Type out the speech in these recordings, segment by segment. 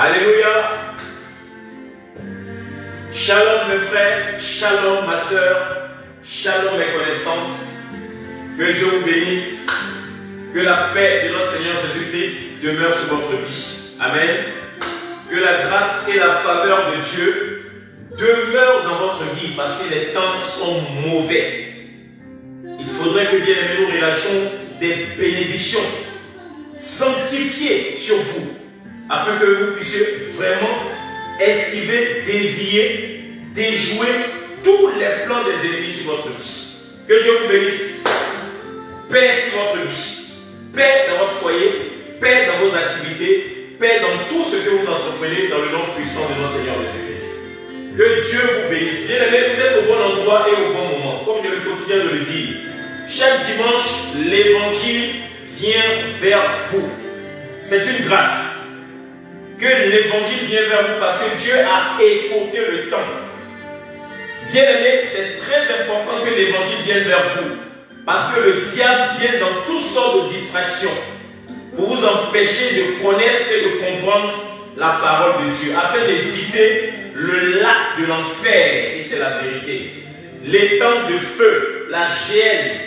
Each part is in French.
Alléluia. Shalom mes frères, shalom ma soeur, shalom mes connaissances. Que Dieu vous bénisse. Que la paix de notre Seigneur Jésus-Christ demeure sur votre vie. Amen. Que la grâce et la faveur de Dieu demeurent dans votre vie parce que les temps sont mauvais. Il faudrait que bien aimés nous relâchions des bénédictions sanctifiées sur vous afin que vous puissiez vraiment esquiver, dévier, déjouer tous les plans des ennemis sur votre vie. Que Dieu vous bénisse. Paix sur votre vie, paix dans votre foyer, paix dans vos activités, paix dans tout ce que vous entreprenez dans le nom puissant de notre Seigneur Jésus-Christ. Que Dieu vous bénisse. Bien aimés, vous êtes au bon endroit et au bon moment. Comme je le continue de le dire, chaque dimanche, l'évangile vient vers vous. C'est une grâce que l'évangile vient vers vous parce que Dieu a écourté le temps. Bien aimés, c'est très important que l'évangile vienne vers vous. Parce que le diable vient dans toutes sortes de distractions pour vous empêcher de connaître et de comprendre la parole de Dieu, afin d'éviter le lac de l'enfer, et c'est la vérité. Les temps de feu, la gêne.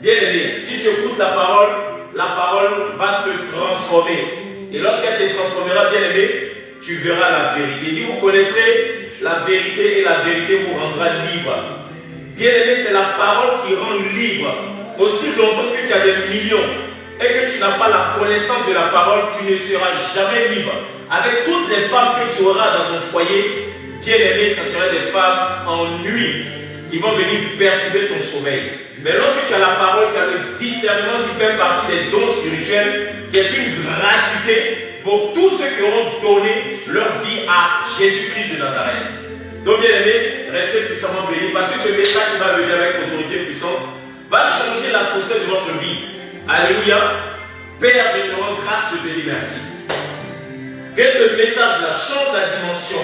Bien aimé, si tu écoutes la parole va te transformer. Et lorsqu'elle te transformera, bien aimé, tu verras la vérité. Et vous connaîtrez la vérité et la vérité vous rendra libre. Bien aimé, c'est la parole qui rend libre. Aussi longtemps que tu as des millions et que tu n'as pas la connaissance de la parole, tu ne seras jamais libre. Avec toutes les femmes que tu auras dans ton foyer, bien aimé, ce seraient des femmes en nuit qui vont venir perturber ton sommeil. Mais lorsque tu as la parole, tu as le discernement qui fait partie des dons spirituels, qui est une gratuité pour tous ceux qui auront donné leur vie à Jésus-Christ de Nazareth. Donc bien aimé, restez puissamment bénis parce que ce message qui va venir avec autorité et puissance va changer la posture de votre vie. Alléluia. Père, je te rends grâce, je te dis merci. Que ce message-là change la dimension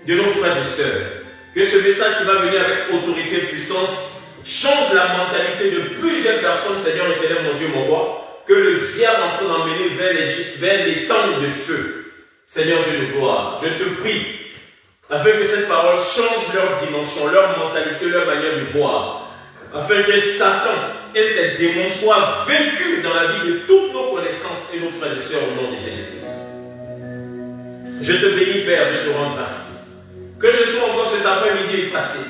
de nos frères et sœurs. Que ce message qui va venir avec autorité et puissance change la mentalité de plusieurs personnes, Seigneur éternel, mon Dieu, mon roi. Que le diable est en train d'emmener vers les temps de feu. Seigneur Dieu de gloire, je te prie afin que cette parole change leur dimension, leur mentalité, leur manière de voir, afin que Satan et ses démons soient vaincus dans la vie de toutes nos connaissances et nos frères et sœurs au nom de Jésus-Christ. Je te bénis, Père, je te rends grâce. Que je sois encore cet après-midi effacé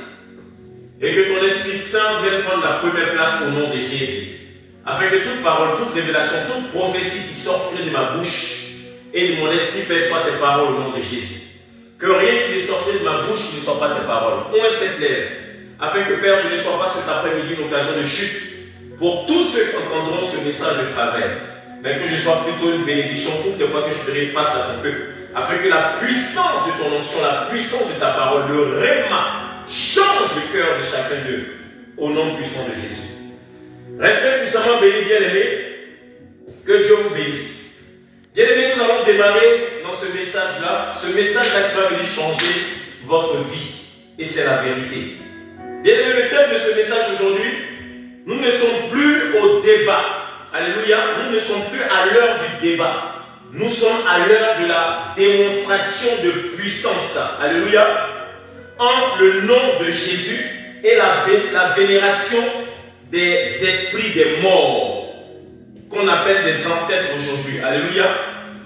et que ton Esprit Saint vienne prendre la première place au nom de Jésus, afin que toute parole, toute révélation, toute prophétie qui sortirait de ma bouche et de mon esprit, Père, soit tes paroles au nom de Jésus. Que rien qui ne sortirait de ma bouche ne soit pas tes paroles. Ouvre cette lèvre, afin que, Père, je ne sois pas cet après-midi une occasion de chute pour tous ceux qui entendront ce message de travers, mais que je sois plutôt une bénédiction toutes les fois que je ferai face à ton peuple, afin que la puissance de ton onction, la puissance de ta parole, le réma, change le cœur de chacun d'eux, au nom puissant de Jésus. Restez puissamment bénis, bien-aimés. Que Dieu vous bénisse. Bien-aimés, nous allons démarrer dans ce message-là. Ce message-là qui va venir changer votre vie. Et c'est la vérité. Bien-aimés, le thème de ce message aujourd'hui, nous ne sommes plus au débat. Alléluia. Nous ne sommes plus à l'heure du débat. Nous sommes à l'heure de la démonstration de puissance. Alléluia. Entre le nom de Jésus et la vénération des esprits des morts, qu'on appelle des ancêtres aujourd'hui. Alléluia.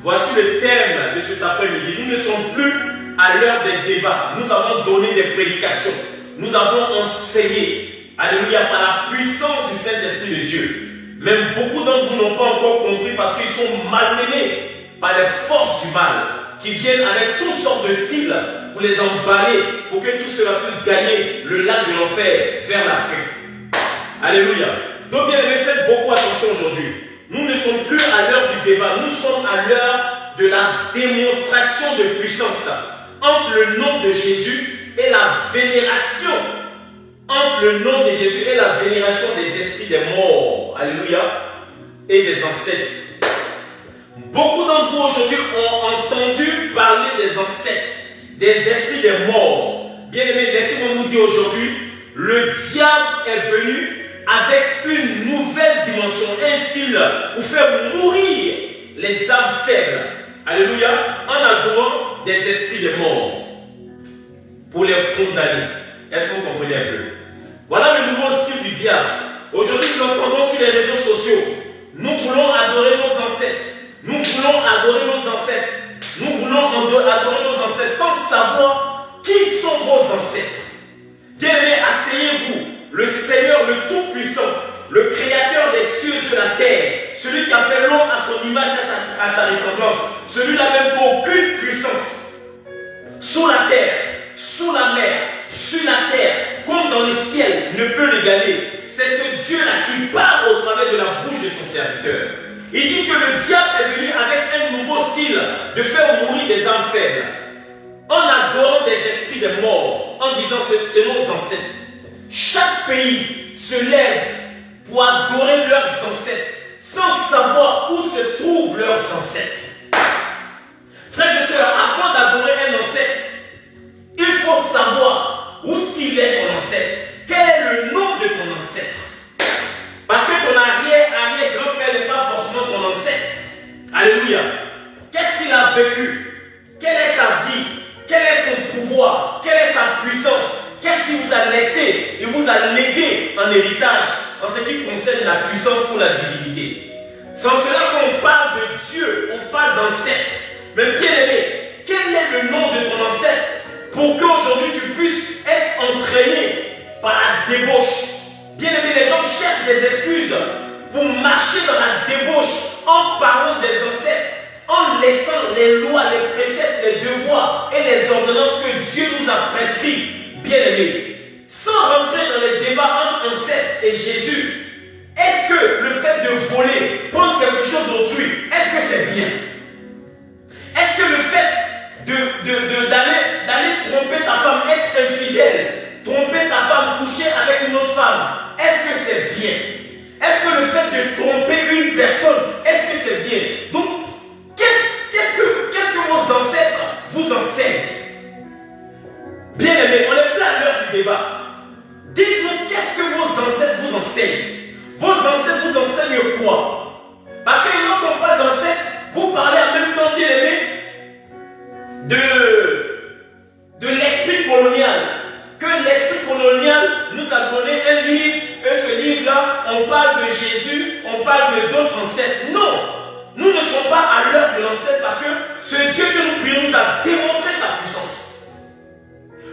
Voici le thème de cet après-midi. Nous ne sommes plus à l'heure des débats. Nous avons donné des prédications. Nous avons enseigné. Alléluia. Par la puissance du Saint-Esprit de Dieu. Même beaucoup d'entre vous n'ont pas encore compris parce qu'ils sont malmenés par les forces du mal qui viennent avec toutes sortes de styles pour les emballer, pour que tout cela puisse gagner le lac de l'enfer vers la fin. Alléluia. Donc bien aimés, faites beaucoup attention aujourd'hui. Nous ne sommes plus à l'heure du débat, nous sommes à l'heure de la démonstration de puissance entre le nom de Jésus et la vénération. Entre le nom de Jésus et la vénération des esprits des morts. Alléluia. Et des ancêtres. Beaucoup d'entre vous aujourd'hui ont entendu parler des ancêtres, des esprits des morts. Bien aimés, laissez-moi vous dire aujourd'hui, le diable est venu avec une nouvelle dimension, un style pour faire mourir les âmes faibles. Alléluia. En adorant adore des esprits de mort pour les condamner. Est-ce que vous comprenez un peu? Voilà le nouveau style du diable. Aujourd'hui, nous entendons sur les réseaux sociaux. Nous voulons adorer nos ancêtres. Nous voulons adorer nos ancêtres. Nous voulons adorer nos ancêtres sans savoir qui sont vos ancêtres. Bien-aimés, asseyez-vous. Le Seigneur, le Tout-Puissant, le Créateur des cieux et de la terre, celui qui a fait l'homme à son image et à sa ressemblance, celui-là même qu'aucune puissance sous la terre, sous la mer, sur la terre, comme dans le ciel, ne peut l'égaler. C'est ce Dieu-là qui parle au travers de la bouche de son serviteur. Il dit que le diable est venu avec un nouveau style de faire mourir des âmes faibles, en adorant des esprits de mort, en disant c'est nos ancêtres. Chaque pays se lève pour adorer leurs ancêtres, sans savoir où se trouvent leurs ancêtres. Frères et sœurs, avant d'adorer un ancêtre, il faut savoir où est-ce qu'il est ton ancêtre. Quel est le nom de ton ancêtre? Parce que ton arrière-grand-père n'est pas forcément ton ancêtre. Alléluia. Qu'est-ce qu'il a vécu? Quelle est sa vie? Quel est son pouvoir? Quelle est sa puissance? Qu'est-ce qu'il vous a laissé? Il vous a légué en héritage en ce qui concerne la puissance ou la divinité. Sans cela qu'on parle de Dieu, on parle d'ancêtre. Mais bien aimé, quel est le nom de ton ancêtre pour qu'aujourd'hui tu puisses être entraîné par la débauche? Bien aimé, les gens cherchent des excuses pour marcher dans la débauche en parlant des ancêtres, en laissant les lois, les préceptes, les devoirs et les ordonnances que Dieu nous a prescrits. Bien aimé, sans rentrer dans les débats entre ancêtres et Jésus, est-ce que le fait de voler, prendre quelque chose d'autrui, est-ce que c'est bien? Est-ce que le fait d'aller tromper ta femme, être infidèle, tromper ta femme, coucher avec une autre femme, est-ce que c'est bien? Est-ce que le fait de tromper une personne, est-ce que c'est bien? Donc, qu'est-ce que vos ancêtres vous enseignent? Bien aimé, on est plein à l'heure du débat. Dites-nous, qu'est-ce que vos ancêtres vous enseignent? Vos ancêtres vous enseignent quoi? Parce que lorsqu'on parle d'ancêtres, vous parlez en même temps, bien aimé, de l'esprit colonial. Que l'esprit colonial nous a donné un livre, et ce livre-là, on parle de Jésus, on parle de d'autres ancêtres. Non, nous ne sommes pas à l'heure de l'ancêtre parce que ce Dieu que nous prions nous a démontré sa puissance.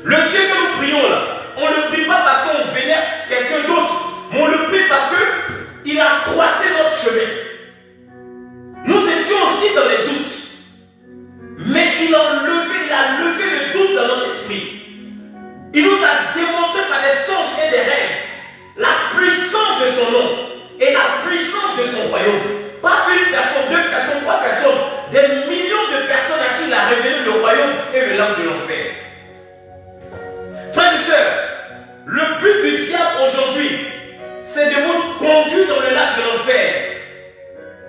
Le Dieu que nous prions là, on ne le prie pas parce qu'on vénère quelqu'un d'autre, mais on le prie parce qu'il a croisé notre chemin. Nous étions aussi dans les doutes, mais il a levé le doute dans notre esprit. Il nous a démontré par des songes et des rêves la puissance de son nom et la puissance de son royaume. Pas une personne, deux personnes, trois personnes, des millions de personnes à qui il a révélé le royaume et le lac de l'enfer. Frères et sœurs, le but du diable aujourd'hui, c'est de vous conduire dans le lac de l'enfer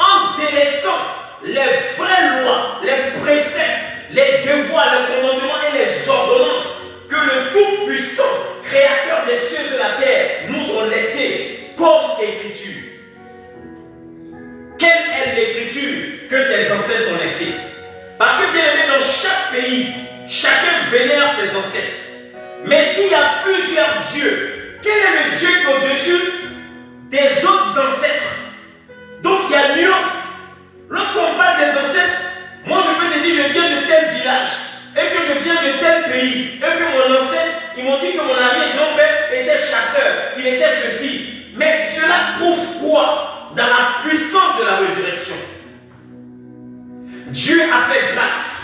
en délaissant les vraies lois, les préceptes, les devoirs, les commandements et les ordonnances que le Tout-Puissant, Créateur des cieux et de la terre, nous ont laissés comme écriture. Quelle est l'écriture que tes ancêtres ont laissée? Parce que bien aimé, dans chaque pays, chacun vénère ses ancêtres. Mais s'il y a plusieurs dieux, quel est le Dieu qui est au-dessus des autres ancêtres? Donc il y a nuance. Lorsqu'on parle des ancêtres, moi je peux te dire je viens de tel village et que je viens de tel pays et que mon ancêtre, ils m'ont dit que mon arrière-grand-père était chasseur, il était ceci. Mais cela prouve quoi? Dans la puissance de la résurrection. Dieu a fait grâce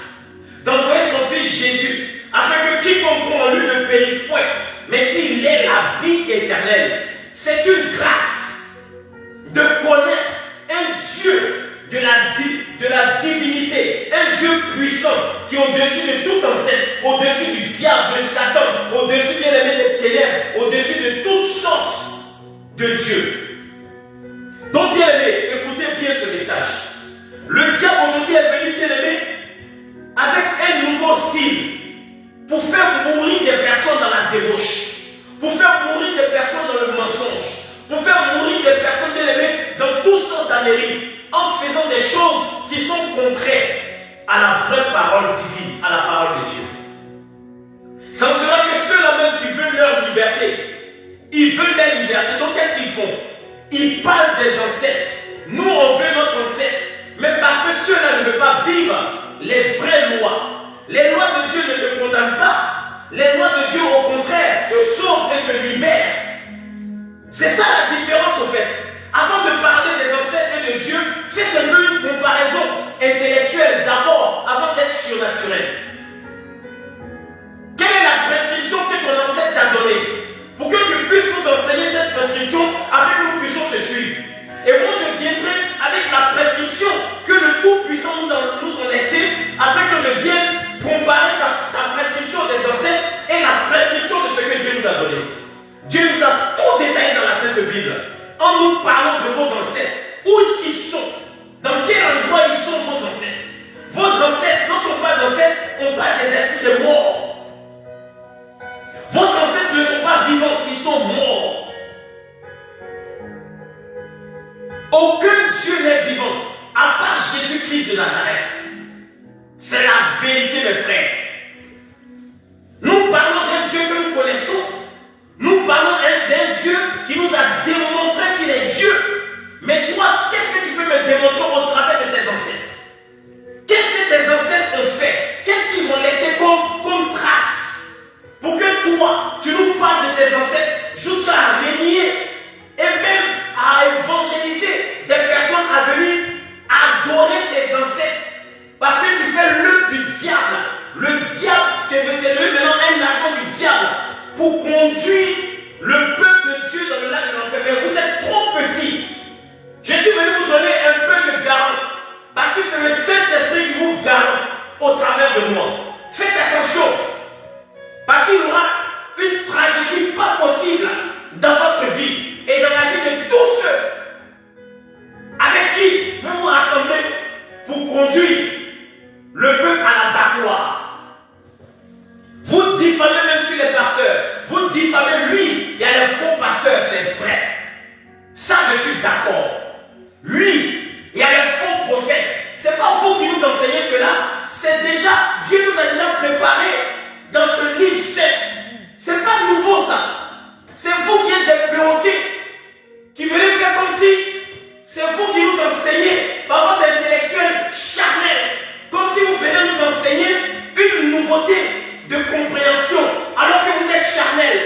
d'envoyer son fils Jésus afin que quiconque croit en lui ne périsse point, mais qu'il ait la vie éternelle. C'est une grâce de connaître un Dieu de la divinité, un Dieu puissant qui est au-dessus de tout ancêtre, au-dessus du diable, de Satan, au-dessus bien aimé des ténèbres, au-dessus de toutes sortes de dieux. Donc bien aimé, écoutez bien ce message. Le diable aujourd'hui est venu bien aimé avec un nouveau style pour faire mourir des personnes dans la débauche, pour faire mourir des personnes dans le mensonge, pour faire mourir des personnes bien aimées dans toutes sortes d'âneries, en faisant des choses qui sont contraires à la vraie parole divine, à la liberté. Ils veulent la liberté. Donc qu'est-ce qu'ils font? Ils parlent des ancêtres. Nous, on veut notre ancêtre. Mais parce que ceux-là ne veulent pas vivre les vraies lois. Les lois de Dieu ne te condamnent pas. Les lois de Dieu, au contraire, te sauvent et te libèrent. C'est ça la différence, au fait. Avant de parler des ancêtres et de Dieu, faites un peu une comparaison intellectuelle d'abord, avant d'être surnaturel. Quelle est la prescription que ton ancêtre t'a donnée pour que tu puisses nous enseigner cette prescription afin que nous puissions te suivre? Et moi, je viendrai avec la prescription que le Tout-Puissant nous a laissée afin que je vienne comparer ta prescription des ancêtres et la prescription de ce que Dieu nous a donné. Dieu nous a tout détaillé dans la Sainte Bible en nous parlant de vos ancêtres. Où est-ce qu'ils sont? Dans quel endroit ils sont vos ancêtres? Vos ancêtres, lorsqu'on parle d'ancêtres, on parle des esprits de mort. Vos ancêtres ne sont pas vivants, ils sont morts. Aucun Dieu n'est vivant, à part Jésus-Christ de Nazareth. C'est la vérité, mes frères. Nous parlons d'un Dieu que nous connaissons. Nous parlons d'un Dieu qui nous a démontré qu'il est Dieu. Mais toi, qu'est-ce que tu peux me démontrer au travers de tes ancêtres? Qu'est-ce que tes ancêtres ont fait? Qu'est-ce qu'ils ont laissé comme trace? Pour que toi, tu nous parles de tes ancêtres jusqu'à régner et même à évangéliser des personnes à venir adorer tes ancêtres. Parce que tu fais l'œuvre du diable. Le diable, tu es devenu maintenant un agent du diable pour conduire le peuple de Dieu dans le lac de l'enfer. Mais vous êtes trop petits. Je suis venu vous donner un peu de garant. Parce que c'est le Saint-Esprit qui vous garant au travers de moi. Faites attention. Parce qu'il y aura une tragédie pas possible dans votre vie et dans la vie de tous ceux avec qui vous vous rassemblez pour conduire le peuple à l'abattoir. Vous diffamez même sur les pasteurs. Vous diffamez lui. Il y a les faux pasteurs, c'est vrai. Ça, je suis d'accord. Lui, il y a les faux prophètes. C'est pas vous qui nous enseignez cela. C'est déjà, Dieu nous a déjà préparé dans ce livre 7. C'est pas nouveau ça. C'est vous qui êtes des perroquets, qui venez faire comme si c'est vous qui nous enseignez par votre intellectuel charnel. Comme si vous venez nous enseigner une nouveauté de compréhension, alors que vous êtes charnel.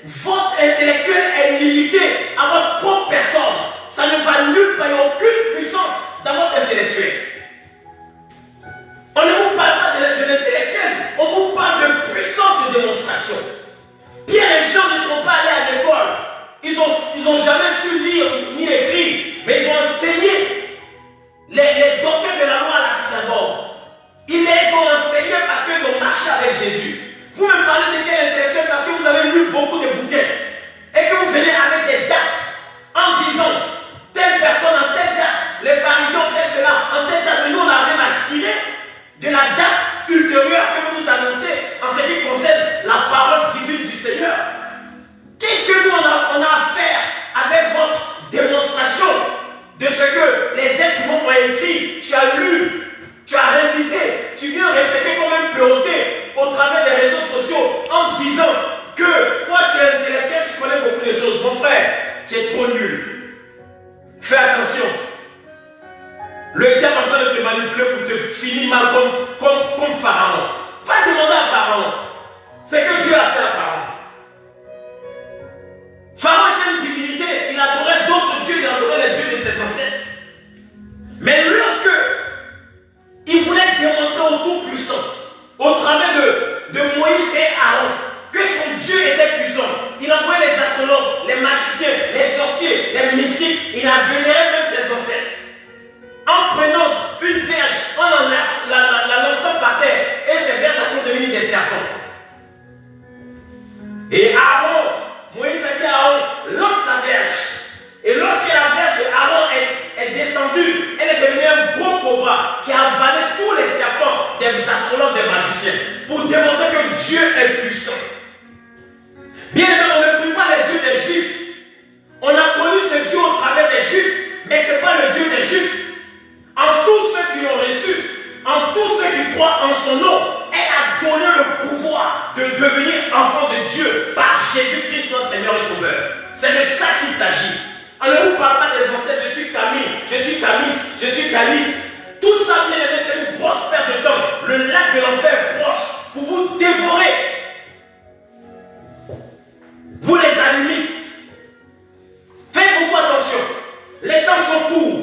Votre intellectuel est limité à votre propre personne. Ça ne va nulle part, il n'y a aucune puissance dans votre intellectuel. On ne vous parle pas de l'intellectuel, on vous parle de puissance de démonstration. Pierre et Jean ne sont pas allés à l'école. Ils n'ont jamais su lire ni écrire, mais ils ont enseigné les doctrines de la loi à la synagogue. Ils les ont enseignés parce qu'ils ont marché avec Jésus. Vous me parlez de quel intellectuel parce que vous avez lu beaucoup de bouquins et que vous venez avec des dates en disant telle personne en telle date, les pharisiens ont fait cela en telle date, mais nous on arrive à cirer de la date ultérieure que vous nous annoncez en ce qui concerne la parole divine du Seigneur. Qu'est-ce que nous on a à faire avec votre démonstration de ce que les êtres humains ont écrit? Tu as lu, tu as révisé, tu viens répéter comme un perroquet au travers des réseaux sociaux en disant que toi tu es intellectuel, tu connais beaucoup de choses. Mon frère, tu es trop nul. Fais attention. Le diable est en train de te manipuler pour te finir mal comme Pharaon. Va demander à Pharaon. C'est que Dieu a fait à Pharaon. Pharaon était une divinité. Il adorait d'autres dieux. Il adorait les dieux de ses ancêtres. Mais lorsque il voulait démontrer au Tout-Puissant, au travers de Moïse et Aaron, que son Dieu était puissant, il envoyait les astrologues, les magiciens, les sorciers, les mystiques. Il a vénéré même ses ancêtres. En prenant une verge, en la lançant par terre, et ces verges sont devenues des serpents. Et Aaron, Moïse a dit à Aaron, lance la verge. Et lorsque la verge de Aaron est descendue, elle est devenue un gros cobra qui a avalé tous les serpents des astrologues, des magiciens, pour démontrer que Dieu est puissant. Bien évidemment, on ne prie pas les dieux des Juifs. On a connu ce Dieu au travers des Juifs, mais ce n'est pas le Dieu des Juifs. En tous ceux qui l'ont reçu, en tous ceux qui croient en son nom, elle a donné le pouvoir de devenir enfant de Dieu par Jésus-Christ s'agit. On ne vous parle pas des ancêtres, je suis Camille, je suis Camis, je suis Calis. Tout ça, bien aimé, c'est une grosse perte de temps. Le lac de l'enfer est proche pour vous dévorer. Vous les animistes, faites beaucoup attention. Les temps sont courts.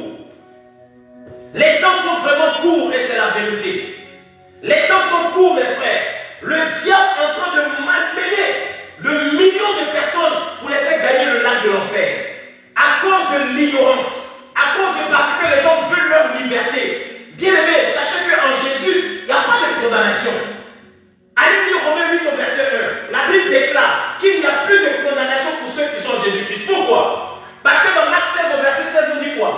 Les temps sont vraiment courts et c'est la vérité. Les temps sont courts, mes frères. Le diable est en train de malmener le million de personnes pour les faire gagner le lac de l'enfer. À cause de l'ignorance, à cause de parce que les gens veulent leur liberté. Bien aimé, sachez qu'en Jésus, il n'y a pas de condamnation. Allez lire Romains 8 au verset 1. La Bible déclare qu'il n'y a plus de condamnation pour ceux qui sont en Jésus-Christ. Pourquoi? Parce que dans Marc 16 au verset 16, on dit quoi?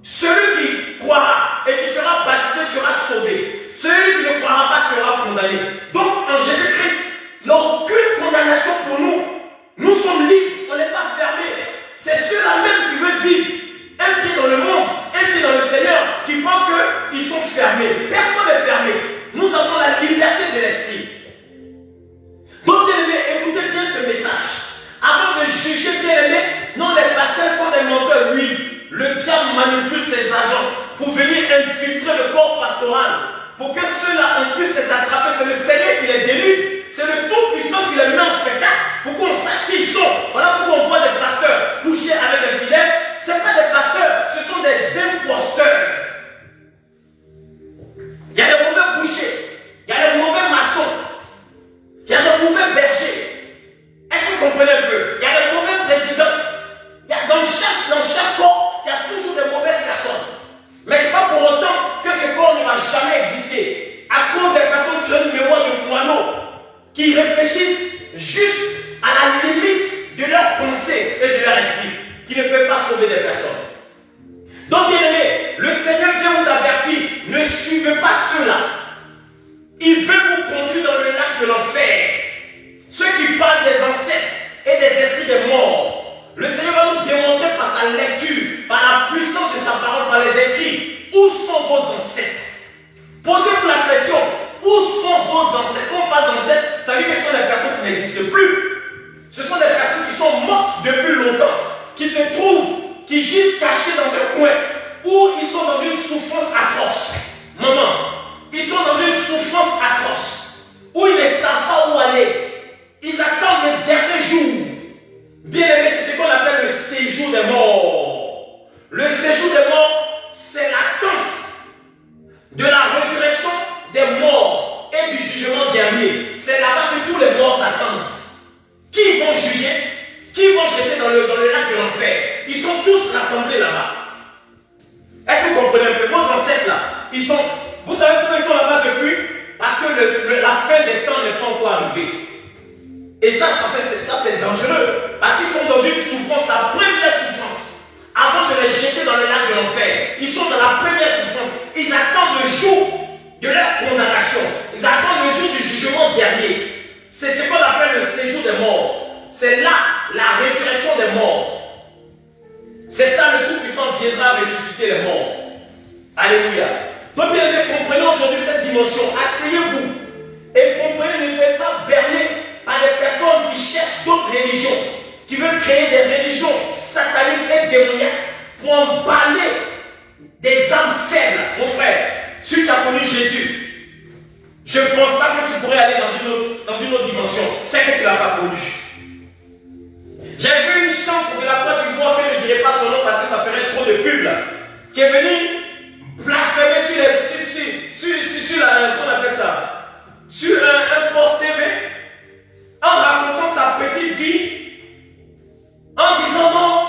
Celui qui croira et qui sera baptisé sera sauvé. Celui qui ne croira pas sera condamné. Donc en Jésus-Christ, il n'y a aucune condamnation pour nous. Nous sommes libres, on n'est pas fermés. C'est ceux-là même qui veulent vivre un pied dans le monde, un pied dans le Seigneur, qui pensent qu'ils sont fermés. Personne n'est fermé. Nous avons la liberté de l'esprit. Donc, bien aimé, écoutez bien ce message. Avant de juger, bien aimé, non, les pasteurs sont des menteurs, oui. Le diable manipule ses agents pour venir infiltrer le corps pastoral. Pour que ceux-là, on puisse les attraper. C'est le Seigneur qui les délivre. C'est le Tout-Puissant qui les met en spectacle. Pour qu'on sache qui ils sont. Voilà pourquoi on voit des pasteurs coucher avec des fidèles. Ce ne sont pas des pasteurs, ce sont des imposteurs. Il y a des mauvais bouchers. Il y a des mauvais maçons. Il y a des mauvais bergers. Est-ce que vous comprenez un peu? Il y a des mauvais présidents. Dans chaque corps, il y a toujours des mauvaises personnes. Mais ce n'est pas pour autant que ce corps ne va jamais exister. À cause des personnes qui ont une mémoire de moineau, qui réfléchissent juste à la limite de leur pensée et de leur esprit, qui ne peuvent pas sauver des personnes. Donc, bien aimé, le Seigneur vient vous avertir, ne suivez pas ceux-là. Il veut vous conduire dans le lac de l'enfer. Ceux qui parlent des ancêtres et des esprits des morts. Le Seigneur va nous démontrer par sa lecture, par la puissance de sa parole, par les écrits, où sont vos ancêtres. Posez-vous la question, où sont vos ancêtres? Quand on parle d'ancêtres, ça veut dire que ce sont des personnes qui n'existent plus. Ce sont des personnes qui sont mortes depuis longtemps, qui se trouvent, qui gisent cachés dans un coin, où ils sont dans une souffrance atroce. Maman, ils sont dans une souffrance atroce, où ils ne savent pas où aller. Ils attendent le dernier jour. Bien aimé, c'est ce qu'on appelle le séjour des morts. Le séjour des morts, c'est l'attente de la résurrection des morts et du jugement dernier. C'est là-bas que tous les morts attendent. Qui vont juger? Qui vont jeter dans le lac de l'enfer? Ils sont tous rassemblés là-bas. Est-ce que vous comprenez un peu? Vos ancêtres là, vous savez pourquoi ils sont là-bas depuis? Parce que la fin des temps n'est pas encore arrivée. Et ça c'est dangereux. Parce qu'ils sont dans une souffrance, la première souffrance. Avant de les jeter dans le lac de l'enfer. Ils sont dans la première souffrance. Ils attendent le jour de leur condamnation. Ils attendent le jour du jugement dernier. C'est ce qu'on appelle le séjour des morts. C'est là la résurrection des morts. C'est ça, le Tout-Puissant viendra ressusciter les morts. Alléluia. Donc bien aimé, comprenez aujourd'hui cette dimension. Asseyez-vous et comprenez, ne soyez pas bernés par des personnes qui cherchent d'autres religions, qui veulent créer des religions sataniques et démoniaques pour emballer des âmes faibles. Mon frère, si tu as connu Jésus, je ne pense pas que tu pourrais aller dans une autre dimension. C'est que tu ne l'as pas connu. J'ai vu une chambre de la Côte d'Ivoire, que je ne dirai pas son nom parce que ça ferait trop de pub là, qui est venue blasphémer sur on appelle ça, sur un post TV, en racontant sa petite vie, en disant non,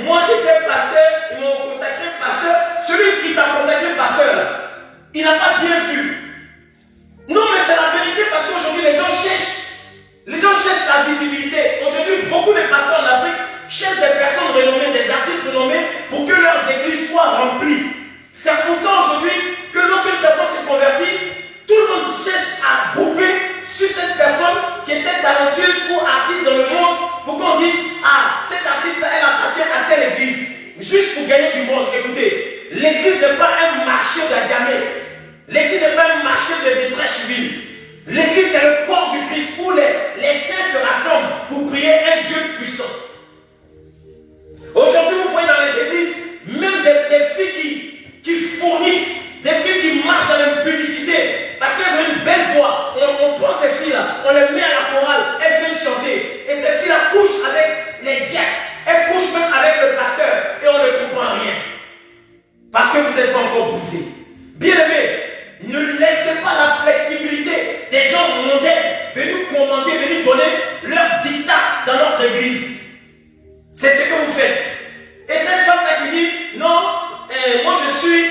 moi j'étais pasteur, ils m'ont consacré pasteur. Celui qui t'a consacré pasteur là, il n'a pas bien vu. Non, mais c'est la vérité, parce qu'aujourd'hui les gens cherchent la visibilité. Aujourd'hui, beaucoup de pasteurs en Afrique cherchent des personnes renommées, des artistes renommés, pour que leurs églises soient remplies. C'est pour ça aujourd'hui que lorsqu'une personne s'est convertie, tout le monde cherche à grouper sur cette personne qui était talentueuse ou artiste dans le monde, pour qu'on dise, ah, cette artiste-là, elle appartient à telle église. Juste pour gagner du monde. Écoutez, l'église n'est pas un marché d'Adjamé. L'église n'est pas un marché de Détrècheville. L'église, c'est le corps du Christ où les saints se rassemblent pour prier un Dieu puissant. une belle voix. On prend ces filles-là, on les met à la chorale, elles viennent chanter. Et ces filles-là couchent avec les diacres. Elles couchent même avec le pasteur. Et on ne comprend rien. Parce que vous n'êtes pas encore brisés. Bien-aimés, ne laissez pas la flexibilité des gens mondains venir nous commander, venir nous donner leur dictat dans notre église. C'est ce que vous faites. Et cette chambre qui dit, non, moi je suis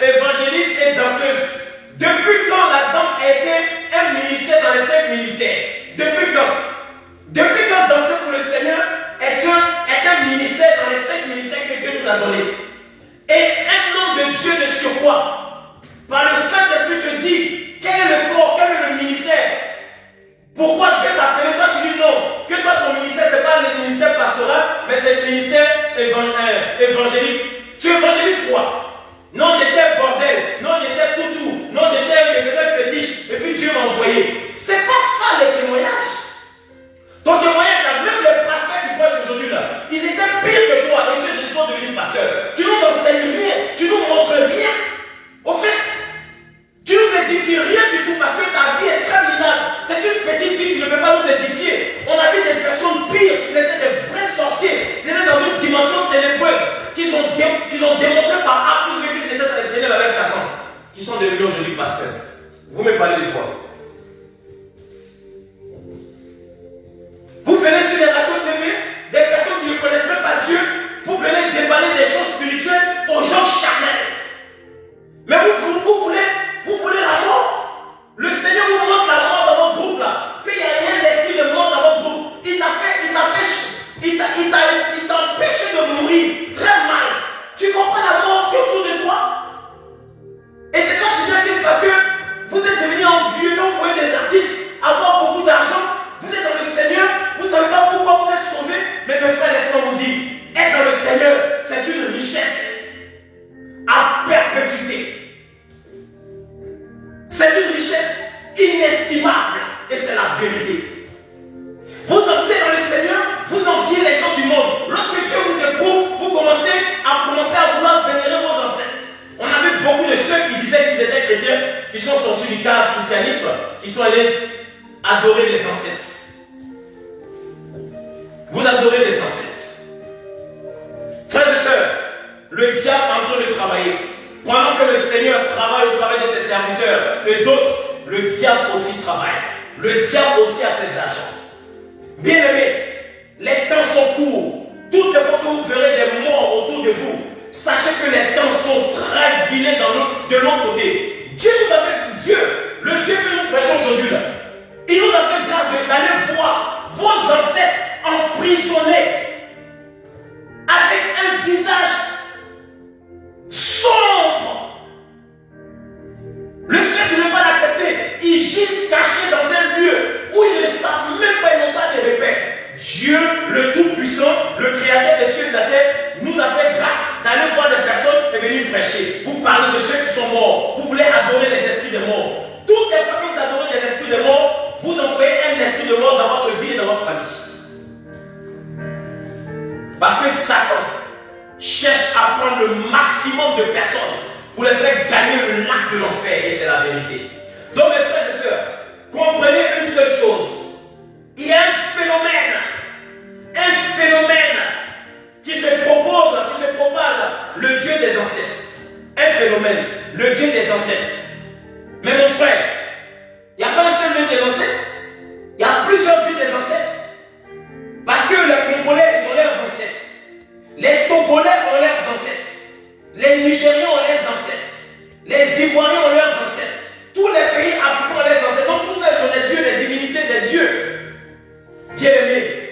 évangéliste et danseuse. Depuis quand la danse a été un ministère dans les 5 ministères? Depuis quand? Depuis quand danser pour le Seigneur est un ministère dans les 5 ministères que Dieu nous a donnés? Et un nom de Dieu de surcroît, par le Saint-Esprit te dit, quel est le corps, quel est le ministère? Pourquoi Dieu t'a appelé? Toi tu dis non, que toi ton ministère c'est pas le ministère pastoral, mais c'est le ministère évangélique. Tu évangélises quoi? Non, j'étais bordel, non, j'étais toutou, non, j'étais fétiche, et puis Dieu m'a envoyé. C'est pas ça le témoignage. Ton témoignage, même les pasteurs qui prêchent aujourd'hui là, ils étaient pires que toi, et ceux qui sont devenus pasteurs. Tu nous enseignes rien, tu nous montres rien. Au fait, tu nous édifies rien du tout parce que ta vie est très minable. C'est une petite vie qui ne peut pas nous édifier. On a vu des personnes pires, ils étaient des vrais sorciers. Ils étaient dans une dimension ténébreuse qu'ils ont démontré par A plus B qu'ils étaient dans les ténèbres avec Satan. Qui sont devenus aujourd'hui pasteurs. Vous me parlez de quoi? Vous venez sur les radios TV, des personnes qui ne connaissent même pas Dieu, vous venez déballer des choses spirituelles aux gens charnels. Mais vous voulez la mort. Le Seigneur vous montre la mort dans votre groupe là. Puis il n'y a rien d'esprit de mort dans votre groupe. Il t'a empêché de mourir très mal. Tu ne vois pas la mort qui est autour de toi. Et c'est quand tu viens ici parce que vous êtes devenus envieux, vous voyez des artistes avoir beaucoup d'argent. Vous êtes dans le Seigneur, vous ne savez pas pourquoi vous êtes sauvés. Mais mes frères, laissez-moi vous dire, être dans le Seigneur, c'est une richesse à perpétuité. C'est une richesse inestimable et c'est la vérité. Vous entrez dans le Seigneur, vous enviez les gens du monde. Lorsque Dieu vous éprouve, vous commencez à vouloir vénérer vos ancêtres. On a vu beaucoup de ceux qui disaient qu'ils étaient chrétiens, qui sont sortis du cadre christianisme, qui sont allés adorer les ancêtres. Vous adorez les ancêtres. Frères et sœurs, le diable est en train de travailler. Pendant que le Seigneur travaille au travail de ses serviteurs et d'autres, le diable aussi travaille. Le diable aussi a ses agents. Bien-aimés, les temps sont courts. Toutes les fois que vous verrez des morts autour de vous, sachez que les temps sont très vilains de l'autre côté. Dieu nous a fait, le Dieu que nous prêchons aujourd'hui là, il nous a fait grâce d'aller voir vos ancêtres emprisonnés avec un visage sombre. Le fait de ne pas l'accepter, ils gisent cachés dans un lieu où ils ne savent même pas, ils n'ont pas de repères. Dieu, le Tout-Puissant, le Créateur des cieux et de la terre, nous a fait grâce d'aller voir des personnes et venir prêcher. Vous parlez de ceux qui sont morts. Vous voulez adorer les esprits des morts. Toutes les fois que vous adorez les esprits des morts, vous envoyez un esprit de mort dans votre vie et dans votre famille. Parce que Satan cherche à prendre le maximum de personnes pour les faire gagner le lac de l'enfer. Et c'est la vérité. Donc mes frères et sœurs, comprenez une seule chose. Il y a un phénomène qui se propose, qui se propage, le Dieu des ancêtres. Un phénomène, le Dieu des ancêtres. Mais mon frère, il n'y a pas un seul Dieu des ancêtres. Il y a plusieurs dieux des ancêtres. Parce que les Congolais, ils ont leurs ancêtres. Les Togolais ont leurs ancêtres. Les Nigériens ont leurs ancêtres. Les Ivoiriens ont leurs ancêtres. Tous les pays africains ont leurs ancêtres. Donc tous ces sont des dieux, des divinités, des dieux. Bien-aimés,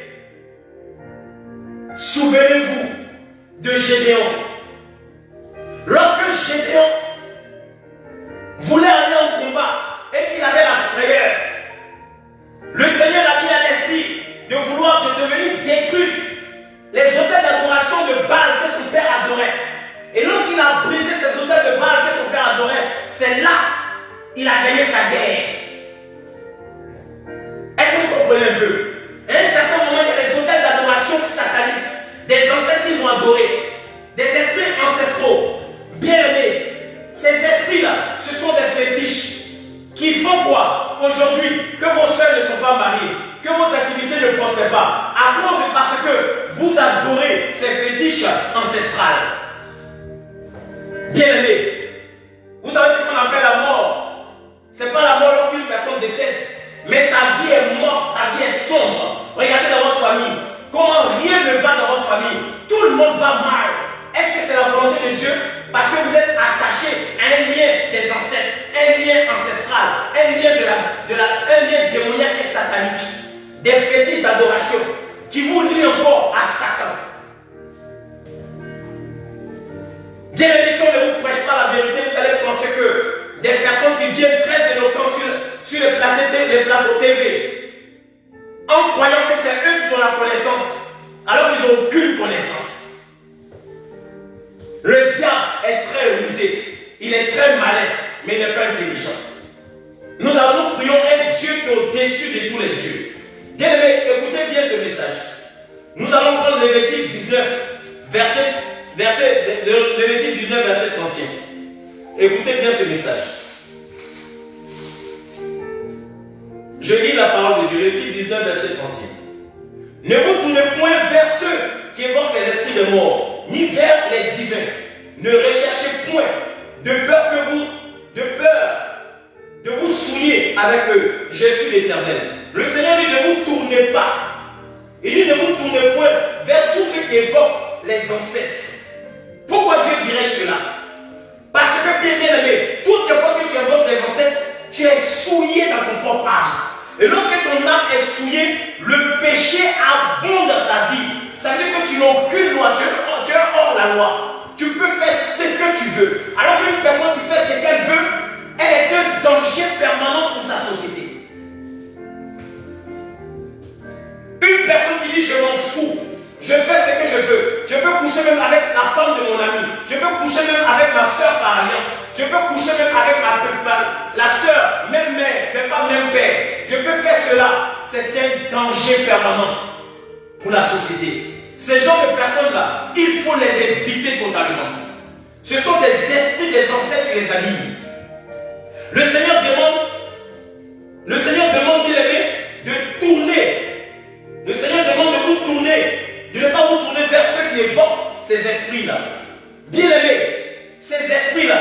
souvenez-vous de Gédéon. Lorsque Gédéon voulait aller en combat et qu'il avait la frayeur, le Seigneur a mis à l'esprit de vouloir devenir détruire les autels d'adoration de Baal que son père adorait. Et lorsqu'il a brisé ces autels de Baal que son père adorait, c'est là qu'il a gagné sa guerre. Est-ce que vous comprenez un peu? À un certain moment, il y a des autels d'adoration sataniques, des ancêtres qu'ils ont adorés, des esprits ancestraux. Bien aimés, ces esprits-là, ce sont des fétiches. ancestrale. Bien aimé, vous savez ce qu'on appelle la mort. Ce n'est pas la mort lorsqu'une personne décède, mais ta vie est morte, ta vie est sombre. Regardez dans votre famille, comment rien ne va dans votre famille. Tout le monde va mal. Est-ce que c'est la volonté de Dieu? Parce que vous êtes attaché à un lien des ancêtres, un lien ancestral, un lien démoniaque et satanique, des fétiches d'adoration qui vous lient encore à Satan. Bien aimé, si on ne vous prêche pas la vérité, vous allez penser que des personnes qui viennent très éloquentes sur les plateaux TV, en croyant que c'est eux qui ont la connaissance, alors qu'ils n'ont aucune connaissance. Le diable est très rusé, il est très malin, mais il n'est pas intelligent. Nous prions un Dieu qui est au-dessus de tous les dieux. Bien aimé, écoutez bien ce message. Nous allons prendre Lévitique 19, verset 31. Écoutez bien ce message. Je lis la parole de Dieu, Lévitique 19, verset 31. Ne vous tournez point vers ceux qui évoquent les esprits de mort, ni vers les divins. Ne recherchez point de peur de vous souiller avec eux. Je suis l'Éternel. Le Seigneur dit ne vous tournez pas. Il dit ne vous tournez point vers tous ceux qui évoquent les ancêtres. Pourquoi Dieu dirait cela? Parce que bien aimé, toutes les fois que tu invoques les ancêtres, tu es souillé dans ton propre âme. Et lorsque ton âme est souillée, le péché abonde dans ta vie. Ça veut dire que tu n'as aucune loi, tu es hors la loi. Tu peux faire ce que tu veux. Alors qu'une personne qui fait ce qu'elle veut, elle est un danger permanent pour sa société. Une personne qui dit je m'en fous, je fais ce que je veux. Je peux coucher même avec la femme de mon ami. Je peux coucher même avec ma soeur par alliance. Je peux coucher même avec la soeur, même mère, mais pas même père. Je peux faire cela. C'est un danger permanent pour la société. Ces genres de personnes-là, il faut les éviter totalement. Ce sont des esprits des ancêtres qui les animent. Le Seigneur demande, bien aimé, de tourner. Le Seigneur demande de vous tourner, de ne pas vous tourner vers ceux qui évoquent ces esprits-là. Bien aimé, ces esprits-là,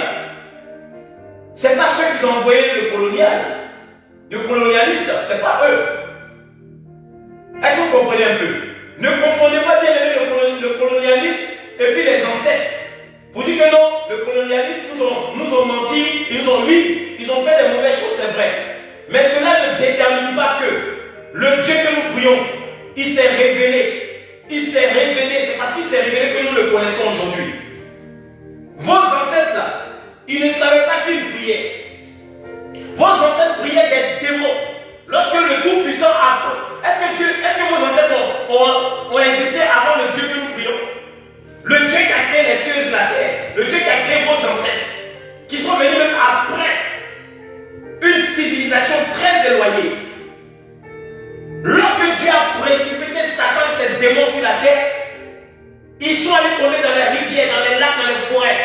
ce n'est pas ceux qui ont envoyé le colonialiste, ce n'est pas eux. Est-ce que vous comprenez un peu? Ne confondez pas bien aimé le colonialisme et puis les ancêtres. Pour dire que non, le colonialisme nous ont menti, ils nous ont mis, ils ont fait des mauvaises choses, c'est vrai. Mais cela ne détermine pas que le Dieu que nous prions, il s'est révélé. Il s'est révélé, c'est parce qu'il s'est révélé que nous le connaissons aujourd'hui. Vos ancêtres là, ils ne savaient pas qu'ils priaient. Vos ancêtres priaient des démons. Lorsque le Tout-Puissant a... Est-ce que vos ancêtres ont existé avant le Dieu que nous prions? Le Dieu qui a créé les cieux et la terre, le Dieu qui a créé vos ancêtres, qui sont venus même après une civilisation très éloignée. Lorsque Dieu a précipité Satan et ses démons sur la terre, ils sont allés tomber dans les rivières, dans les lacs, dans les forêts.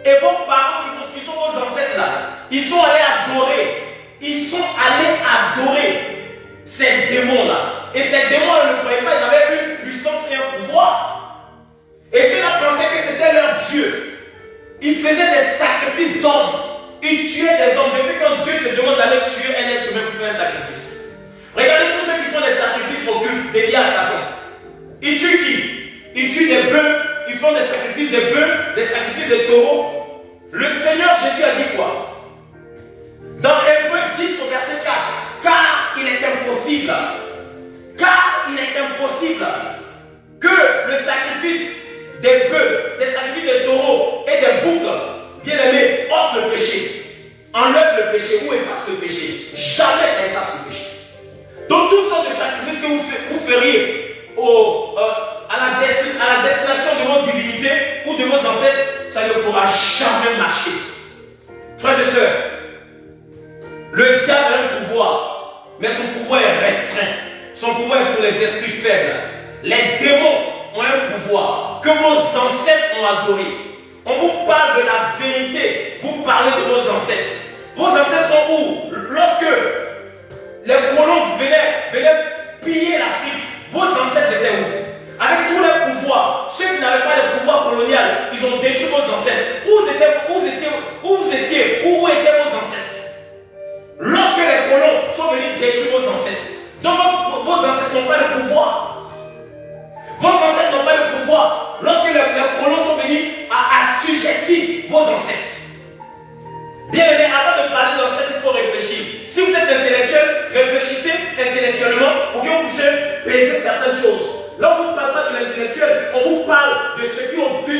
Et vos parents qui sont vos ancêtres là, ils sont allés adorer. Ils sont allés adorer ces démons-là. Et ces démons-là ne croyaient pas, ils avaient une puissance et un pouvoir. Et ceux-là pensaient que c'était leur Dieu. Ils faisaient des sacrifices d'hommes. Ils tuaient des hommes. Depuis quand Dieu te demande d'aller tuer un être humain pour faire un sacrifice. Regardez tous ceux qui font des sacrifices occultes dédiés à Satan. Ils tuent qui? Ils tuent des bœufs. Ils font des sacrifices de bœufs, des sacrifices de taureaux. Le Seigneur Jésus a dit quoi? Dans Hébreux 10 au verset 4, car il est impossible que le sacrifice des bœufs, des sacrifices de taureaux et des boucs, bien aimés, ôte le péché, enlève le péché ou efface le péché. Jamais ça efface le péché. Donc toutes sortes de sacrifices que vous feriez à la destination de vos divinités ou de vos ancêtres, ça ne pourra jamais marcher. Frères et sœurs, le diable a un pouvoir, mais son pouvoir est restreint. Son pouvoir est pour les esprits faibles. Les démons ont un pouvoir que vos ancêtres ont adoré. On vous parle de la vérité. Vous parlez de vos ancêtres. Vos ancêtres sont où? Lorsque les colons venaient piller l'Afrique, vos ancêtres étaient où? Avec tous les pouvoirs, ceux qui n'avaient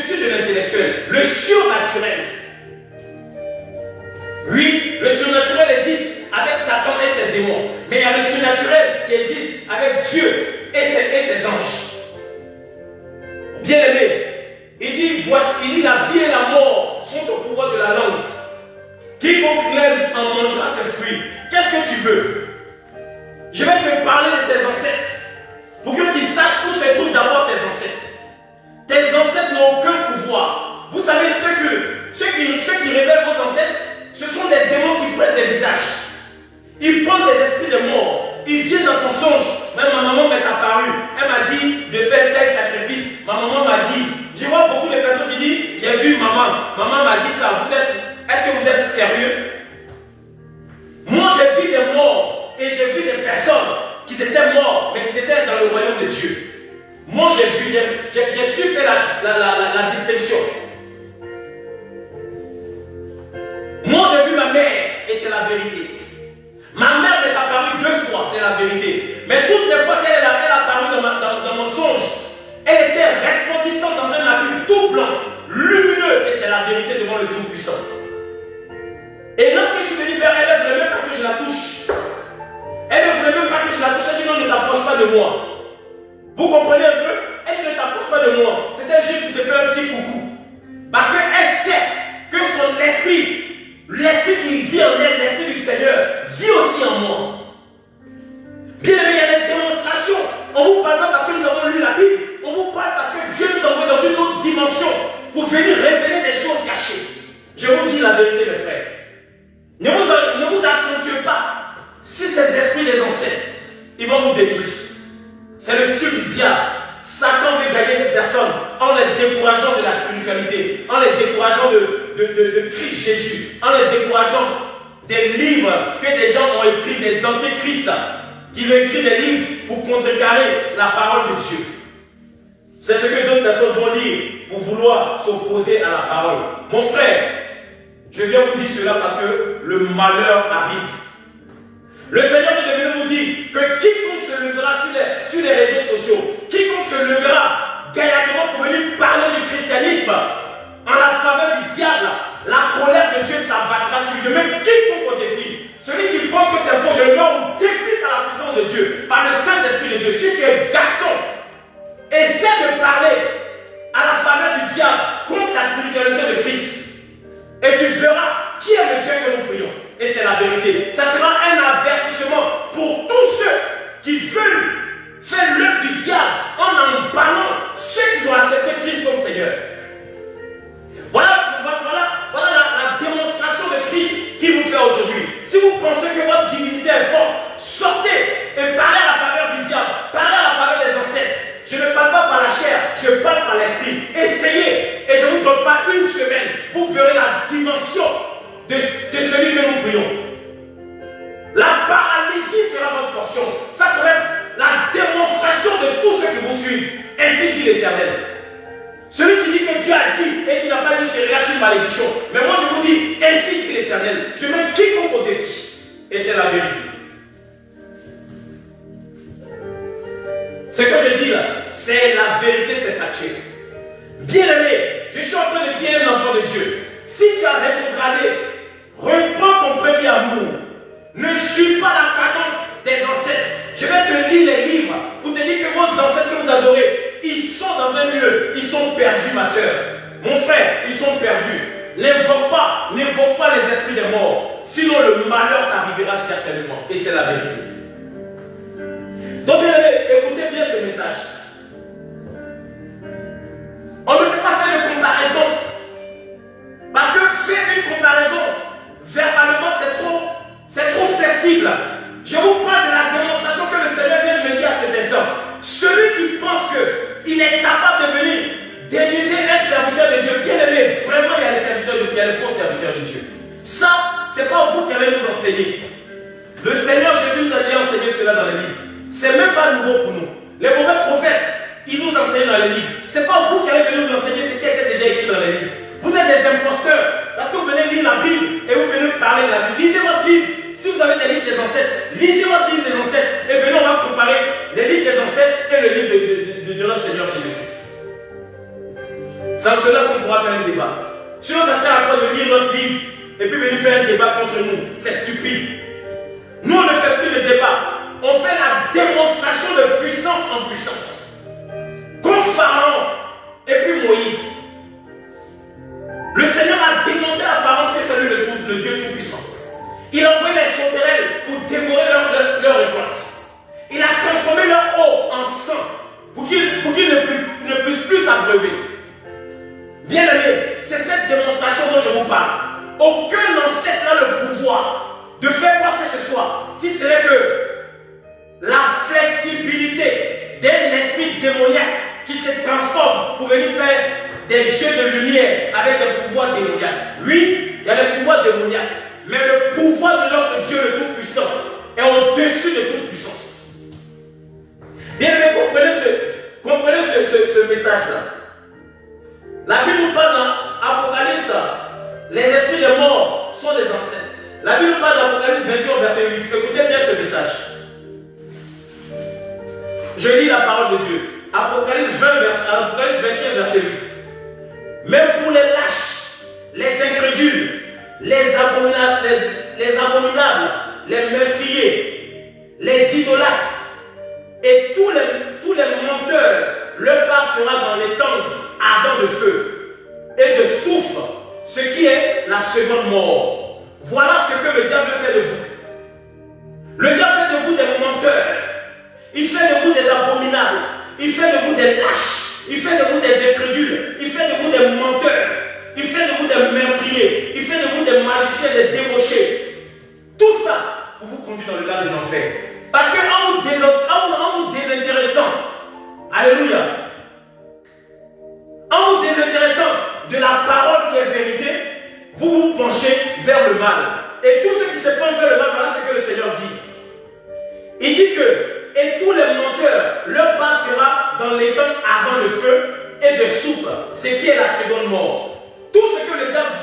au-dessus de l'intellectuel, le surnaturel. Oui, le surnaturel existe avec Satan et ses démons. Mais il y a le surnaturel qui existe avec Dieu et ses anges. Bien aimé, il dit la vie et la mort sont au pouvoir de la langue. Quiconque l'aime en mangera ses fruits. Qu'est-ce que tu veux? Je vais te parler de tes ancêtres. Pour que tu saches où se trouvent d'abord tes ancêtres. Tes ancêtres n'ont aucun pouvoir. Vous savez ceux qui révèlent vos ancêtres, ce sont des démons qui prennent des visages. Ils prennent des esprits de mort. Ils viennent dans ton songe. Même ma maman m'est apparue. Elle m'a dit de faire tel sacrifice. Ma maman m'a dit. Je vois beaucoup de personnes qui disent, j'ai vu maman. Maman m'a dit ça. Est-ce que vous êtes sérieux? Moi j'ai vu des morts. Et j'ai vu des personnes qui étaient morts, mais qui étaient dans le royaume de Dieu. Moi j'ai su faire la distinction. Moi j'ai vu ma mère et c'est la vérité. Ma mère m'est apparue 2 fois, c'est la vérité. Mais toutes les fois qu'elle est apparue dans mon songe, elle était resplendissante dans un habit tout blanc, lumineux, et c'est la vérité devant le Tout-Puissant. Et lorsque je suis venu vers elle, elle ne voulait même pas que je la touche. Elle ne voulait même pas que je la touche. Elle dit non, ne t'approche pas de moi. Vous comprenez un peu? Elle dit ne t'approche pas de moi. C'était juste pour te faire un petit coucou. Parce qu'elle sait que son esprit, l'esprit qui vit en elle, l'esprit du Seigneur, vit aussi en moi. Bien aimé, il y a des démonstrations. On ne vous parle pas parce que nous avons lu la Bible. On vous parle parce que Dieu nous envoie dans une autre dimension pour venir révéler des choses cachées. Je vous dis la vérité, mes frères. Ne vous accentuez pas. Si ces esprits des ancêtres, ils vont vous détruire. C'est le style du diable. Satan veut gagner les personnes en les décourageant de la spiritualité, en les décourageant de Christ Jésus, en les décourageant des livres que des gens ont écrits, des antéchrists, qu'ils ont écrit des livres pour contrecarrer la parole de Dieu. C'est ce que d'autres personnes vont lire pour vouloir s'opposer à la parole. Mon frère, je viens vous dire cela parce que le malheur arrive. Le Seigneur est venu vous dire que quiconque se lèvera sur les réseaux sociaux, quiconque se lèvera gaillardement pour venir parler du christianisme en la faveur du diable, la colère de Dieu s'abattra sur lui. Même quiconque au défi, celui qui pense que c'est faux, je le mets au défi par la puissance de Dieu, par le Saint-Esprit de Dieu. Si tu es garçon, essaie de parler à la faveur du diable contre la spiritualité de Christ. Et tu verras qui est le Dieu que nous prions. Et c'est la vérité. Ça sera un avertissement pour tous ceux qui veulent faire l'œuvre du diable en emballant ceux qui ont accepté Christ comme Seigneur. Voilà la démonstration de Christ qu'il vous fait aujourd'hui. Si vous pensez que votre divinité est forte, sortez et parlez à la faveur du diable, parlez à la faveur des ancêtres. Je ne parle pas par la chair, je parle par l'esprit. Essayez, et je ne vous donne pas une semaine, vous verrez la dimension de celui que nous prions. La paralysie sera votre portion. Ça sera la démonstration de tous ceux qui vous suivent. Ainsi dit l'Éternel. Celui qui dit que Dieu a dit et qui n'a pas dit c'est relâche une malédiction. Mais moi je vous dis, ainsi dit l'Éternel. Je mets quiconque au défi. Et c'est la vérité. Ce que je dis là, c'est la vérité, c'est factuel. Bien aimé, je suis en train de dire un enfant de Dieu. Si tu as rétrogradé, reprends ton premier amour. Ne suis pas la cadence des ancêtres. Je vais te lire les livres pour te dire que vos ancêtres que vous adorez, ils sont dans un lieu, ils sont perdus, ma soeur. Mon frère, ils sont perdus. N'invoque pas les esprits des morts. Sinon le malheur t'arrivera certainement. Et c'est la vérité. Donc bien aimé, écoutez bien ce message. On ne peut pas faire de comparaison. Parce que faire une comparaison, verbalement, c'est trop flexible. Je vous parle de la démonstration que le Seigneur vient de me dire à cet instant. Celui qui pense qu'il est capable de venir dénuder un serviteur de Dieu, bien aimé, vraiment il y a les serviteurs de Dieu, il y a les faux serviteurs de Dieu. Ça, c'est pas vous qui allez nous enseigner. Le Seigneur Jésus nous a déjà enseigné cela dans les livres. C'est même pas nouveau pour nous. Les mauvais prophètes, ils nous enseignent dans les livres. C'est pas vous qui allez nous enseigner ce qui était déjà écrit dans les livres. Vous êtes des imposteurs. Parce que vous venez lire la Bible et vous venez parler de la Bible. Lisez votre livre. Si vous avez des livres des ancêtres, lisez votre livre des ancêtres. Et venez, on va comparer les livres des ancêtres et le livre de notre Seigneur Jésus-Christ. C'est en cela qu'on pourra faire un débat. Sinon, ça sert à quoi de lire notre livre et puis venir faire un débat contre nous? C'est stupide. Nous, on ne fait plus de débat. On fait la démonstration de puissance en puissance. Contre Pharaon et puis Moïse. Le Seigneur a démontré à Pharaon que c'est lui le Dieu Tout-Puissant. Il a envoyé les sauterelles pour dévorer leur récolte. Il a transformé leur eau en sang pour qu'ils ne puissent plus s'abreuver. Bien aimé, c'est cette démonstration dont je vous parle. Aucun ancêtre n'a le pouvoir de faire quoi que ce soit, si ce n'est que la flexibilité d'un esprit démoniaque qui se transforme pour venir faire des jeux de lumière avec des pouvoirs démoniaques. Oui, il y a des pouvoirs démoniaques, mais le pouvoir de notre Dieu le Tout-Puissant est au-dessus de toute puissance. Bien aimé, comprenez ce message-là. La Bible nous parle dans Apocalypse, les esprits de mort sont des ancêtres. La Bible nous parle dans Apocalypse 21, verset 8. Écoutez bien ce message. Je lis la parole de Dieu. Apocalypse 21, verset 8. Même pour les lâches, les incrédules, les abominables, les meurtriers, les idolâtres et tous les menteurs, leur part sera dans les temps ardents de feu et de soufre, ce qui est la seconde mort. Voilà ce que le diable fait de vous. Le diable fait de vous des menteurs. Il fait de vous des abominables. Il fait de vous des lâches. Il fait de vous des incrédules. Il fait de vous des menteurs. Il fait de vous des meurtriers. Il fait de vous des magiciens, des débauchés. Tout ça pour vous conduire dans le lac de l'enfer. Parce qu'en vous désintéressant, alléluia, en vous désintéressant de la parole qui est vérité, vous vous penchez vers le mal. Et tous ceux qui se penchent vers le mal, voilà ce que le Seigneur dit. Il dit que, et tous les menteurs, leur part sera dans les temps ardents de feu et de soupe, ce qui est la seconde mort. Tout ce que le diable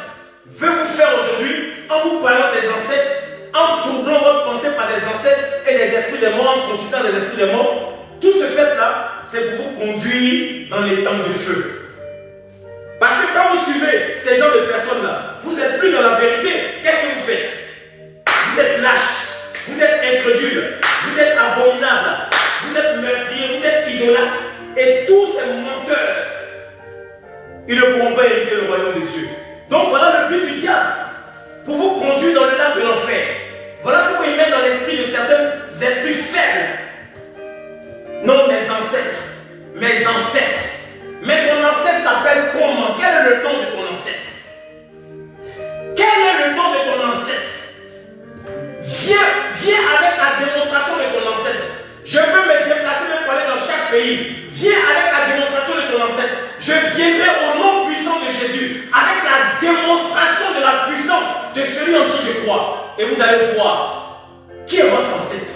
veut vous faire aujourd'hui, en vous parlant des ancêtres, en tournant votre pensée par des ancêtres et des esprits des morts, en consultant des esprits des morts, tout ce fait-là, c'est pour vous conduire dans les temps de feu. Parce que quand vous suivez ces genres de personnes-là, vous n'êtes plus dans la vérité. Qu'est-ce que vous faites? Vous êtes lâche, vous êtes incrédule, vous êtes abominable, vous êtes meurtrier, vous êtes idolâtre. Et tous ces menteurs, ils ne pourront pas hériter le royaume de Dieu. Donc voilà le but du diable, pour vous conduire dans le lac de l'enfer. Voilà pourquoi il met dans l'esprit de certains esprits faibles. Non, mes ancêtres, mes ancêtres. Mais ton ancêtre s'appelle comment? Quel est le nom de ton ancêtre? Quel est le nom de ton ancêtre? Viens avec la démonstration de ton ancêtre. Je peux me déplacer même pour aller dans chaque pays. Viens avec la démonstration de ton ancêtre. Je viendrai au nom puissant de Jésus, avec la démonstration de la puissance de celui en qui je crois. Et vous allez voir qui est votre ancêtre.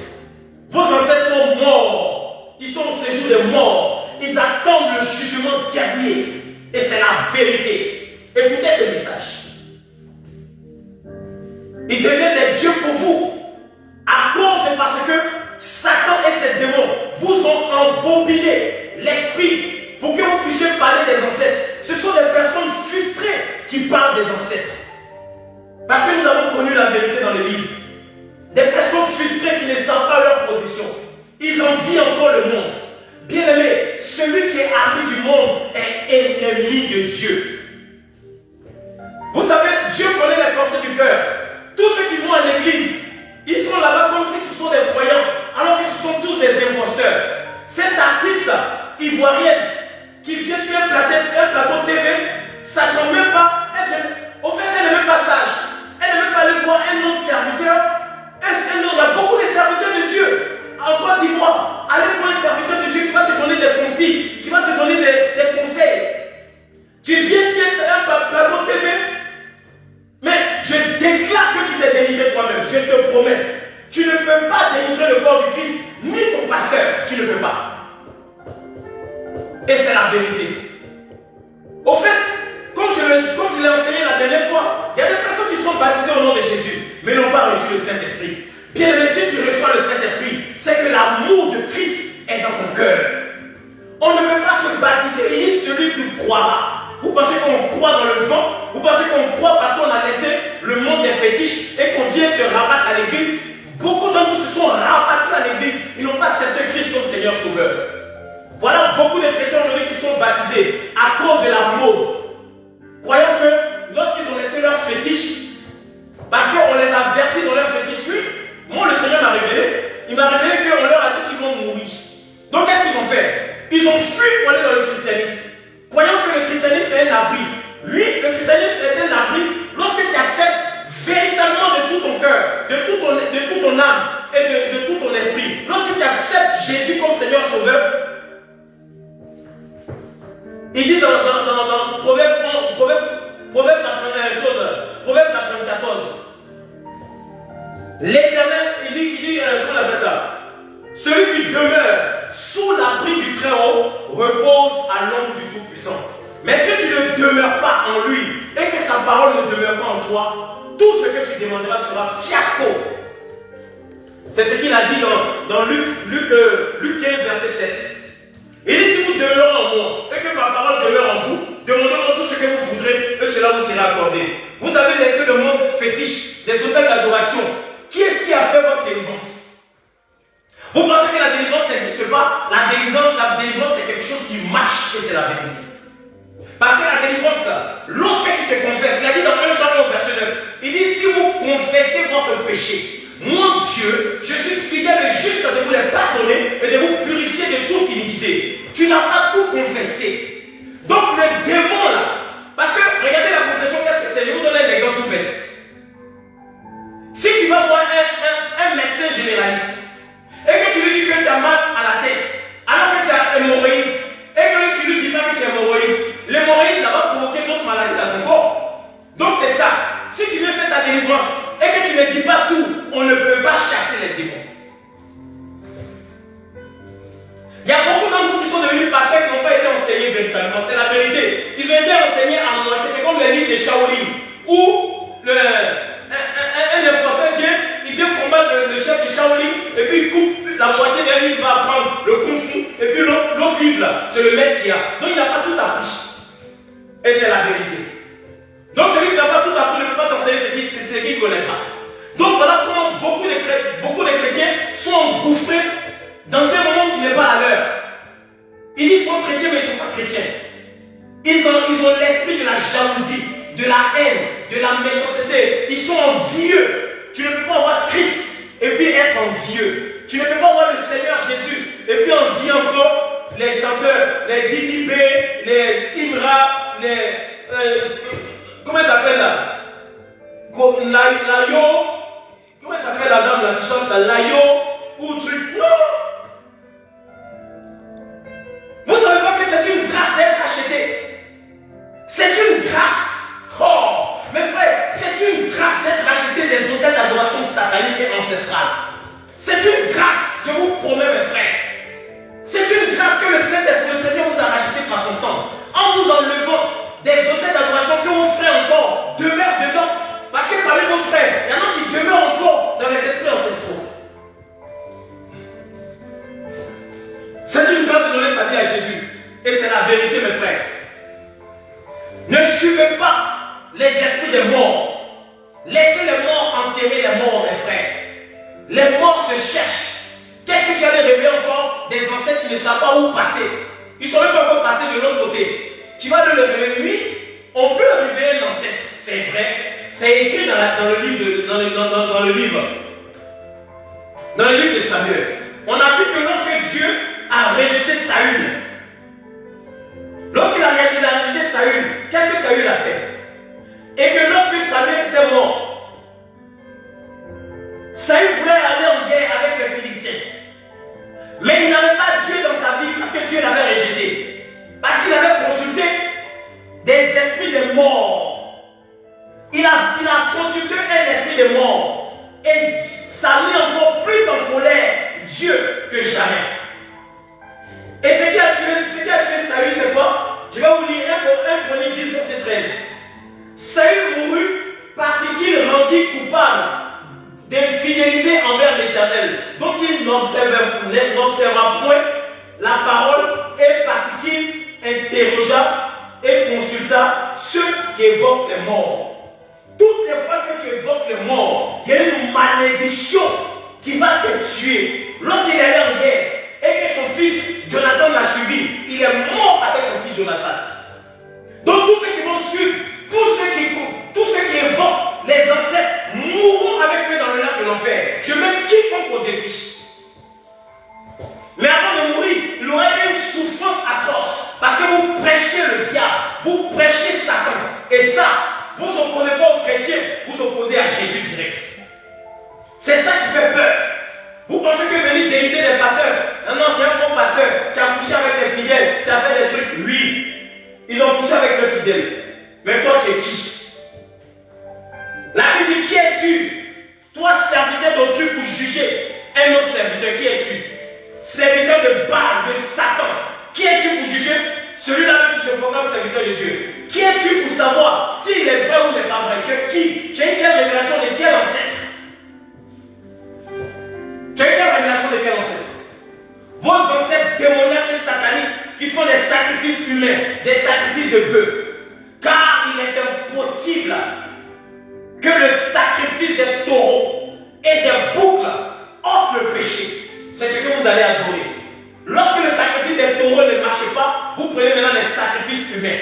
Vos ancêtres sont morts. Ils sont au séjour des morts. Ils attendent le jugement dernier. Et c'est la vérité. Écoutez ce message. Ils deviennent des dieux pour vous. À cause de parce que Satan et ses démons vous ont embobiné l'esprit pour que vous puissiez parler des ancêtres. Ce sont des personnes frustrées qui parlent des ancêtres. Parce que nous avons connu la vérité dans les livres. Des personnes frustrées qui ne savent pas leur position. Ils envient encore le monde. Bien-aimé, celui qui est ami du monde est ennemi de Dieu. Vous savez, Dieu connaît les pensées du cœur. Tous ceux qui vont à l'église, ils sont là-bas comme si ce sont des croyants, alors qu'ils sont tous des imposteurs. Cet artiste ivoirienne qui vient sur un plateau TV, sachant même pas, au fait, elle n'est même pas sage. Elle n'est même pas allée voir un autre serviteur. Il y a beaucoup de serviteurs de Dieu en Côte d'Ivoire. Allez voir un serviteur de Dieu qui va te donner des consignes, qui va te donner des conseils. Tu viens sur un plateau TV, mais je déclare que tu t'es délivré toi-même. Je te promets. Tu ne peux pas délivrer le corps du Christ, ni ton pasteur. Tu ne peux pas. Et c'est la vérité. Au fait, comme je l'ai enseigné la dernière fois, il y a des personnes qui sont baptisées au nom de Jésus, mais n'ont pas reçu le Saint-Esprit. Bien aimé, si tu reçois le Saint-Esprit, c'est que l'amour de Christ est dans ton cœur. On ne peut pas se baptiser, il dit celui qui croira. Vous pensez qu'on croit dans le vent? Vous pensez qu'on croit parce qu'on a laissé le monde des fétiches et qu'on vient se rabattre à l'église? Beaucoup d'entre vous se sont rabattus à l'église. Ils n'ont pas accepté Christ comme Seigneur Sauveur. Voilà beaucoup de chrétiens aujourd'hui qui sont baptisés à cause de la mode. Croyant que lorsqu'ils ont laissé leur fétiche, parce qu'on les a avertis dans leur fétiche, oui, moi le Seigneur m'a révélé, il m'a révélé qu'on leur a dit qu'ils vont mourir. Donc qu'est-ce qu'ils ont fait? Ils ont fui pour aller dans le christianisme. Croyant que le christianisme c'est un abri. Oui, le christianisme est un abri lorsque tu acceptes véritablement de tout ton cœur, de tout ton âme et de tout ton esprit. Lorsque tu acceptes Jésus comme Seigneur Sauveur, il dit dans Proverbe 94, l'Éternel, il dit, comment on appelle ça? Celui qui demeure sous l'abri du Très-Haut repose à l'ombre du Tout-Puissant. Mais si tu ne demeures pas en lui et que sa parole ne demeure pas en toi, tout ce que tu demanderas sera fiasco. C'est ce qu'il a dit dans Luc 15, verset 7. Il dit, si vous demeurez en moi et que ma parole demeure en vous, demandez-moi tout ce que vous voudrez et cela vous sera accordé. Vous avez laissé le monde fétiche, des hôtels d'adoration. Qui est-ce qui a fait votre délivrance? Vous pensez que la délivrance n'existe pas? La délivrance c'est quelque chose qui marche et c'est la vérité. Parce que la délivrance, lorsque tu te confesses, il a dit dans 1 Jean 1 verset 9, il dit si vous confessez votre péché, mon Dieu, je suis fidèle et juste de vous les pardonner et de vous purifier de toute iniquité. Tu n'as pas tout confessé. Donc le démon là, parce que regardez la confession, qu'est-ce que c'est? Je vais vous donner un exemple tout bête. Si tu vas voir un médecin généraliste et que tu lui dis que tu as mal à la tête, alors que tu as hémorroïdes, et que tu lui dis pas que tu as hémorroïdes, l'hémorroïde va provoquer d'autres maladies dans ton corps. Donc c'est ça. Si tu veux faire ta délivrance et que tu ne dis pas tout, on ne peut pas chasser les démons. Il y a beaucoup d'entre vous qui sont devenus pasteurs qui n'ont pas été enseignés véritablement. C'est la vérité. Ils ont été enseignés à moitié. C'est comme les livres de Shaolin où un imposteur vient combattre le chef de Shaolin et puis il coupe la moitié d'un livre, il va apprendre le kung fu et puis l'autre livre là, c'est le mec qui a. Donc il n'a pas tout appris. Et c'est la vérité. Donc celui qui n'a pas tout appris ne peut pas t'enseigner ce qu'il ne connaît pas. Donc voilà comment beaucoup de chrétiens sont engouffrés dans un monde qui n'est pas à l'heure. Ils disent qu'ils sont chrétiens mais ils ne sont pas chrétiens. Ils ont l'esprit de la jalousie, de la haine, de la méchanceté. Ils sont envieux. Tu ne peux pas avoir Christ et puis être envieux. Tu ne peux pas avoir le Seigneur Jésus et puis envier encore les chanteurs, les Didi B, les Imra, comment ça s'appelle là? Layo. Comment ça s'appelle la dame là qui chante là? Layo ou truc. Non! Vous ne savez pas que c'est une grâce d'être acheté. C'est une grâce. Oh! Mes frères, c'est une grâce d'être acheté des hôtels d'adoration satanique et ancestrale. C'est une grâce, je vous promets mes frères. C'est une grâce que le Seigneur vous a racheté par son sang. En vous enlevant des hôtels d'adoration que vos frères encore demeurent dedans. Parce que parmi vos frères, il y en a qui demeurent encore dans les esprits ancestraux. C'est une grâce de donner sa vie à Jésus. Et c'est la vérité, mes frères. Ne suivez pas les esprits des morts. Laissez les morts enterrer les morts, mes frères. Les morts se cherchent. Qu'est-ce que tu allais révéler encore des ancêtres qui ne savent pas où passer? Ils ne sont même pas encore passés de l'autre côté. Tu vas le révéler. Oui, on peut révéler l'ancêtre. C'est vrai. C'est écrit dans le livre. Dans le livre de Samuel. On a vu que lorsque Dieu a rejeté Saül, lorsqu'il a rejeté Saül, qu'est-ce que Saül a fait? Et que lorsque Samuel était mort, Saül voulait aller en guerre avec les Philistins. Mais il n'avait pas Dieu dans sa vie parce que Dieu l'avait rejeté. Parce qu'il avait consulté des esprits de mort. Il a consulté un esprit de mort. Et ça a mis encore plus en colère Dieu que jamais. Et ce qui a tué Saül, c'est quoi? Je vais vous lire 1 Chronique 10, verset 13. Saül mourut parce qu'il rendit coupable d'infidélité envers l'Éternel, dont il n'observa point la parole, et parce qu'il interrogea et consulta ceux qui évoquent les morts. Toutes les fois que tu évoques les morts, il y a une malédiction qui va te tuer. Lorsqu'il est allé en guerre et que son fils Jonathan l'a suivi, il est mort avec son fils Jonathan. Donc tous ceux qui vont suivre, tous ceux qui évoquent les ancêtres mourront avec eux dans le lac de l'enfer. Je mets quiconque au défi. Mais avant de mourir, il aurait eu une souffrance atroce. Parce que vous prêchez le diable, vous prêchez Satan. Et ça, vous ne vous opposez pas aux chrétiens, vous vous opposez à Jésus direct. C'est ça qui fait peur. Vous pensez que venir déliter des pasteurs, non, tu es un faux pasteur, tu as couché avec les fidèles, tu as fait des trucs, oui. Ils ont couché avec les fidèles. Mais toi, tu es qui? La Bible dit, qui es-tu? Toi, serviteur d'autrui pour juger un autre serviteur, qui es-tu? Serviteur de Baal, de Satan. Qui es-tu pour juger celui-là qui se proclame serviteur de Dieu? Qui es-tu pour savoir s'il est vrai ou n'est pas vrai? Tu es qui? Tu as une quelle révélation de quel ancêtre? Tu as une quelle révélation de quel ancêtre? Vos ancêtres démoniaques et sataniques qui font des sacrifices humains, des sacrifices de bœufs. Car il est impossible que le sacrifice des taureaux et des boucles ôte le péché. C'est ce que vous allez adorer. Lorsque le sacrifice des taureaux ne marche pas, vous prenez maintenant les sacrifices humains.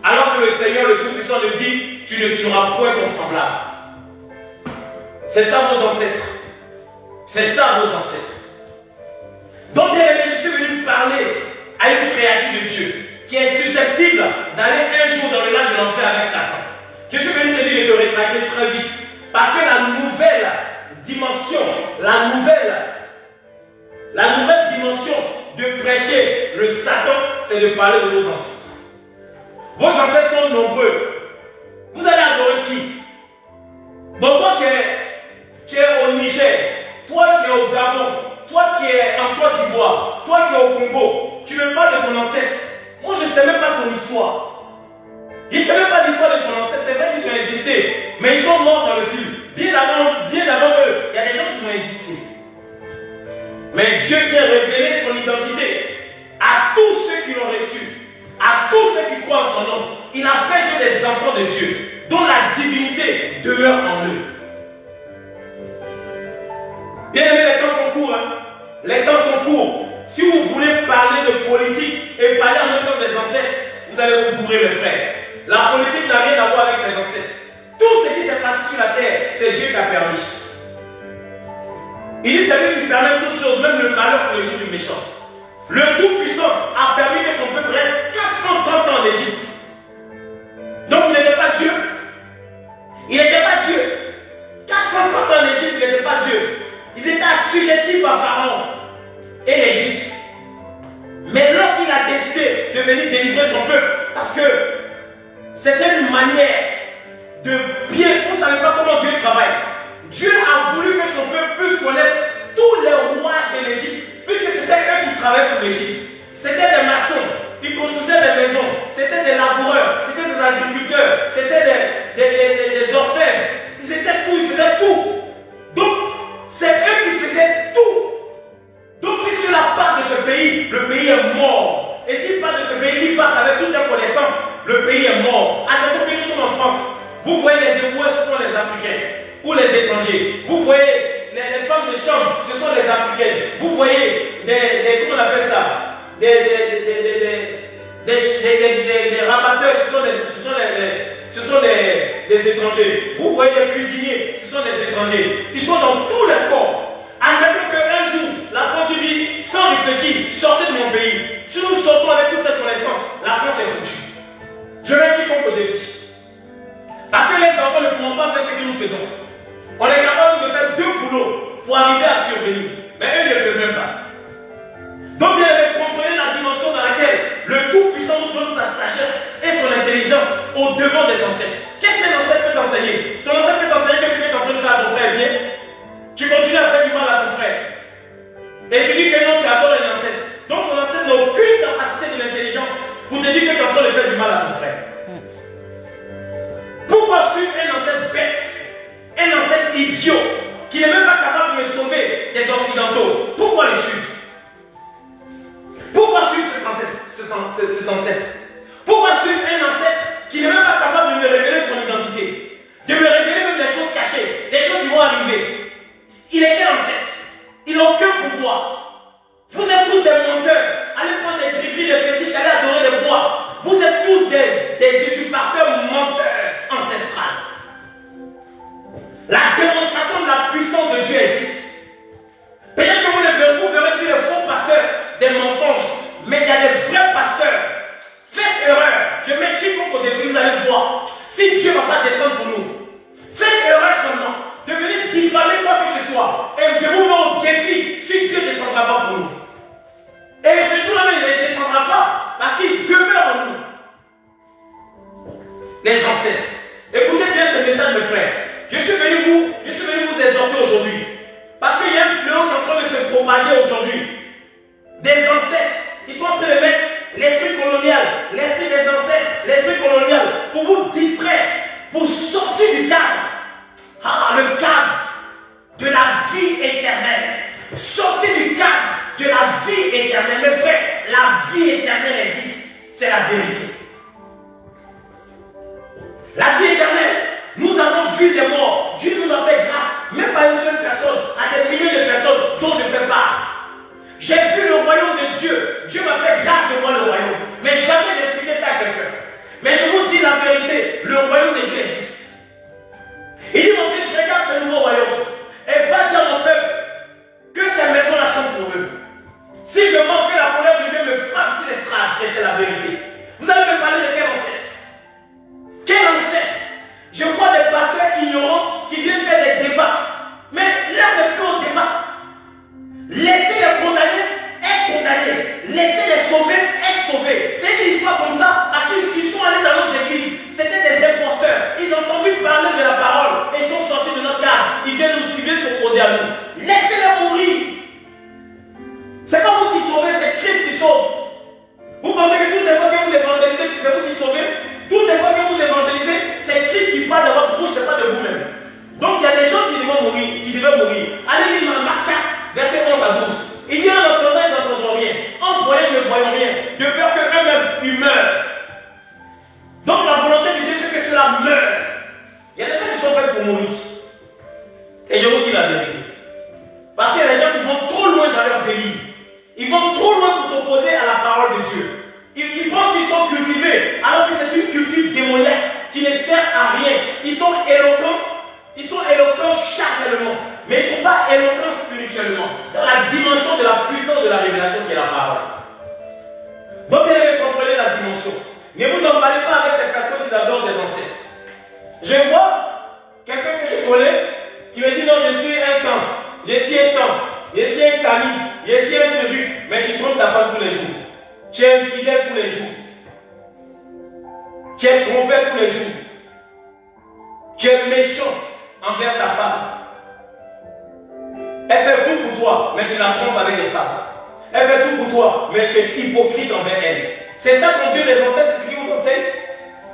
Alors que le Seigneur, le Tout-Puissant, nous dit, tu ne tueras point ton semblable. C'est ça vos ancêtres. C'est ça vos ancêtres. Donc, bien aimé, je suis venu parler à une créature de Dieu qui est susceptible d'aller un jour dans le lac de l'enfer avec Satan. Je suis venu te dire de te rétracter très vite. Parce que la nouvelle dimension, la nouvelle dimension de prêcher le Satan, c'est de parler de vos ancêtres. Vos ancêtres sont nombreux. Vous allez adorer qui? Donc toi tu es au Niger, toi qui es au Gabon, toi qui es en Côte d'Ivoire, toi qui es au Congo, tu me parles de ton ancêtre. Moi je ne sais même pas ton histoire. Je ne sais même pas l'histoire de ton ancêtre. C'est vrai qu'ils ont existé, mais ils sont morts dans le film. Bien avant eux, il y a des gens qui ont existé. Mais Dieu vient révéler son identité à tous ceux qui l'ont reçu, à tous ceux qui croient en son nom. Il a fait que des enfants de Dieu, dont la divinité demeure en eux. Bien aimé, les temps sont courts. Les temps sont courts. Si vous voulez parler de politique et parler en même temps des ancêtres, vous allez vous bourrer les frères. La politique n'a rien à voir avec les ancêtres. Tout ce qui s'est passé sur la terre, c'est Dieu qui a permis. Il dit c'est lui qui permet toutes choses, même le malheur pour les jours du méchant. Le Tout-Puissant a permis que son peuple reste 430 ans en Égypte. Donc il n'était pas Dieu. Il n'était pas Dieu. 430 ans en Égypte, il n'était pas Dieu. Ils étaient assujettis par Pharaon et l'Égypte. Mais lorsqu'il a décidé de venir délivrer son peuple, parce que c'était une manière de bien, vous ne savez pas comment Dieu travaille. Dieu a voulu que son peuple puisse connaître tous les rouages de l'Égypte, puisque c'était eux qui travaillaient pour l'Égypte. C'était des maçons, ils construisaient des maisons, c'était des laboureurs, c'était des agriculteurs, c'était des orfèvres. Ils étaient tout, ils faisaient tout. Donc, c'est eux qui faisaient tout. Donc, si cela part de ce pays, le pays est mort. Et s'il part de ce pays qui part avec toutes les connaissances, le pays est mort. Admettons que nous sommes en France. Vous voyez les éboueurs, ce sont les Africains ou les étrangers. Vous voyez les femmes de chambre, ce sont les Africaines. Vous voyez comment on appelle ça? Des rabatteurs, ce sont des étrangers. Vous voyez les cuisiniers, ce sont des étrangers. Ils sont dans tous les corps. Admettons qu'un jour, la France dit, sans réfléchir, sortez de mon pays. Si nous sortons avec toute cette connaissance, la France est foutue. Je mets quiconque au défi. Parce que les enfants ne pourront pas faire ce que nous faisons. On est capable de faire 2 boulots pour arriver à survenir. Mais eux ne le peuvent même pas. Donc, bien, comprenez la dimension dans laquelle le Tout-Puissant nous donne sa sagesse et son intelligence au devant des ancêtres. Qu'est-ce qu'un ancêtre peut t'enseigner? Ton ancêtre peut t'enseigner que ce que tu es en train de faire à ton frère est bien. Tu continues à faire du mal à ton frère. Et tu dis que non, tu adores un ancêtre. Donc, ton ancêtre n'a aucune capacité de l'intelligence pour te dire que tu es en train de faire du mal à ton frère. Pourquoi suivre un ancêtre bête, un ancêtre idiot, qui n'est même pas capable de sauver les Occidentaux? Pourquoi le suivre? Pourquoi suivre cet ancêtre? Pourquoi suivre un ancêtre qui n'est même pas capable de me révéler son identité, de me révéler même des choses cachées, des choses qui vont arriver? Il est quel ancêtre? Il n'a aucun pouvoir. Vous êtes tous des menteurs. Allez prendre des gris-gris, des fétiches, allez adorer des bois. Vous êtes tous des usurpateurs menteurs ancestrales. La démonstration de la puissance de Dieu existe. Peut-être que vous verrez sur les faux pasteurs des mensonges, mais il y a des vrais pasteurs. Faites erreur. Je mets quiconque au défi, vous allez voir. Si Dieu ne va pas descendre pour nous, faites erreur seulement. De venir diffamer quoi que ce soit. Et je vous mets au défi si Dieu ne descendra pas pour nous. Et ce jour-là, il ne descendra pas parce qu'il demeure en nous. Les ancêtres. Écoutez bien ce message, mes frères. Je suis venu vous exhorter aujourd'hui. Parce qu'il y a un fléau qui est en train de se propager aujourd'hui. Des ancêtres. Ils sont en train de mettre l'esprit colonial, l'esprit des ancêtres, l'esprit colonial, pour vous distraire, pour sortir du cadre. Ah, le cadre de la vie éternelle. Sortir du cadre de la vie éternelle. Mes frères, la vie éternelle existe. C'est la vérité. La vie éternelle, nous avons vu des morts. Dieu nous a fait grâce, même pas une seule personne, à des milliers de personnes dont je fais part. J'ai vu le royaume de Dieu. Dieu m'a fait grâce de voir le royaume. Mais jamais j'expliquais ça à quelqu'un. Mais je vous dis la vérité, le royaume de Dieu existe. Il dit, mon fils, regarde ce nouveau royaume. Et va dire à mon peuple que ces maisons-là sont pour eux. Si je manque, la colère de Dieu me frappe sur l'estrade. Et c'est la vérité. Vous allez me parler de quel ancêtre? Quel ancêtre? Je vois des pasteurs ignorants qui viennent faire des débats. Mais l'heure n'est plus au débat. Laissez les condamnés être condamnés. Laissez les sauvés être sauvés. C'est une histoire comme ça. Parce qu'ils sont allés dans nos églises. C'était des imposteurs. Ils ont entendu parler de la parole. Et ils sont sortis de notre cadre. Ils viennent s'opposer à nous. Laissez-les mourir. C'est pas vous qui sauvez, c'est Christ qui sauve. Vous pensez que toutes les fois que vous évangélisez, c'est vous qui sauvez? Toutes les fois que vous évangélisez, c'est Christ qui parle de votre bouche, c'est pas de vous-même. Donc il y a des gens qui devaient mourir. Allez lire dans Marc 4, versets 11 à 12. Il dit en entendant, ils n'entendront rien. En voyant, ils ne voyons rien. De peur qu'eux-mêmes, ils meurent. Donc la volonté de Dieu, c'est que cela meure. Il y a des gens qui sont faits pour mourir. Et je vous dis la vérité. Parce qu'il y a des gens qui vont trop loin dans leur délire. Ils vont trop loin pour s'opposer à la parole de Dieu. Ils pensent qu'ils sont cultivés, alors que c'est une culture démoniaque qui ne sert à rien. Ils sont éloquents charnellement, mais ils ne sont pas éloquents spirituellement, dans la dimension de la puissance de la révélation qui est la parole. Donc, vous devez comprendre la dimension. Ne vous emballez pas avec ces personnes qui adorent des ancêtres. Je vois quelqu'un que je connais qui me dit non, je suis un camp, je suis un temps, je suis un Camille, je suis un Jésus, mais tu trompes ta femme tous les jours. Tu es infidèle tous les jours. Tu es trompé tous les jours. Tu es méchant envers ta femme. Elle fait tout pour toi, mais tu la trompes avec les femmes. Elle fait tout pour toi, mais tu es hypocrite envers elle. C'est ça ton Dieu des ancêtres, c'est ce qui vous enseigne.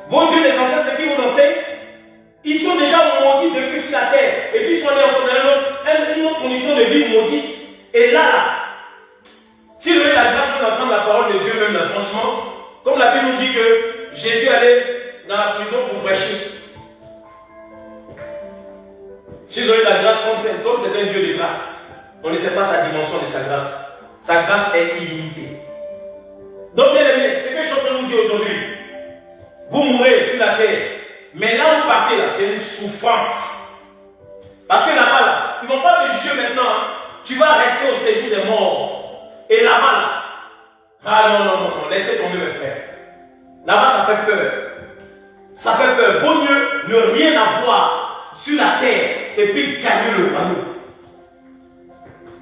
Vos dieux des ancêtres, c'est ce qui vous enseigne. Ils sont déjà maudits depuis sur la terre. Et puis ils sont allés en une autre condition de vie maudite. Et là, si vous avez la grâce d'entendre la parole de Dieu, même là, franchement, comme la Bible nous dit que Jésus allait dans la prison pour prêcher. Si vous avez la grâce, comme c'est un Dieu de grâce, on ne sait pas sa dimension de sa grâce. Sa grâce est illimitée. Donc, bien aimé, ce que je suis en train de vous dire aujourd'hui, vous mourrez sur la terre, mais là où vous partez, là, c'est une souffrance. Parce que là-bas, ils ne vont pas te juger maintenant. Hein. Tu vas rester au séjour des morts. Et là-bas, ah non, laissez tomber mes frères. Là-bas, ça fait peur. Ça fait peur. Vaut mieux ne rien avoir sur la terre et puis gagner le royaume.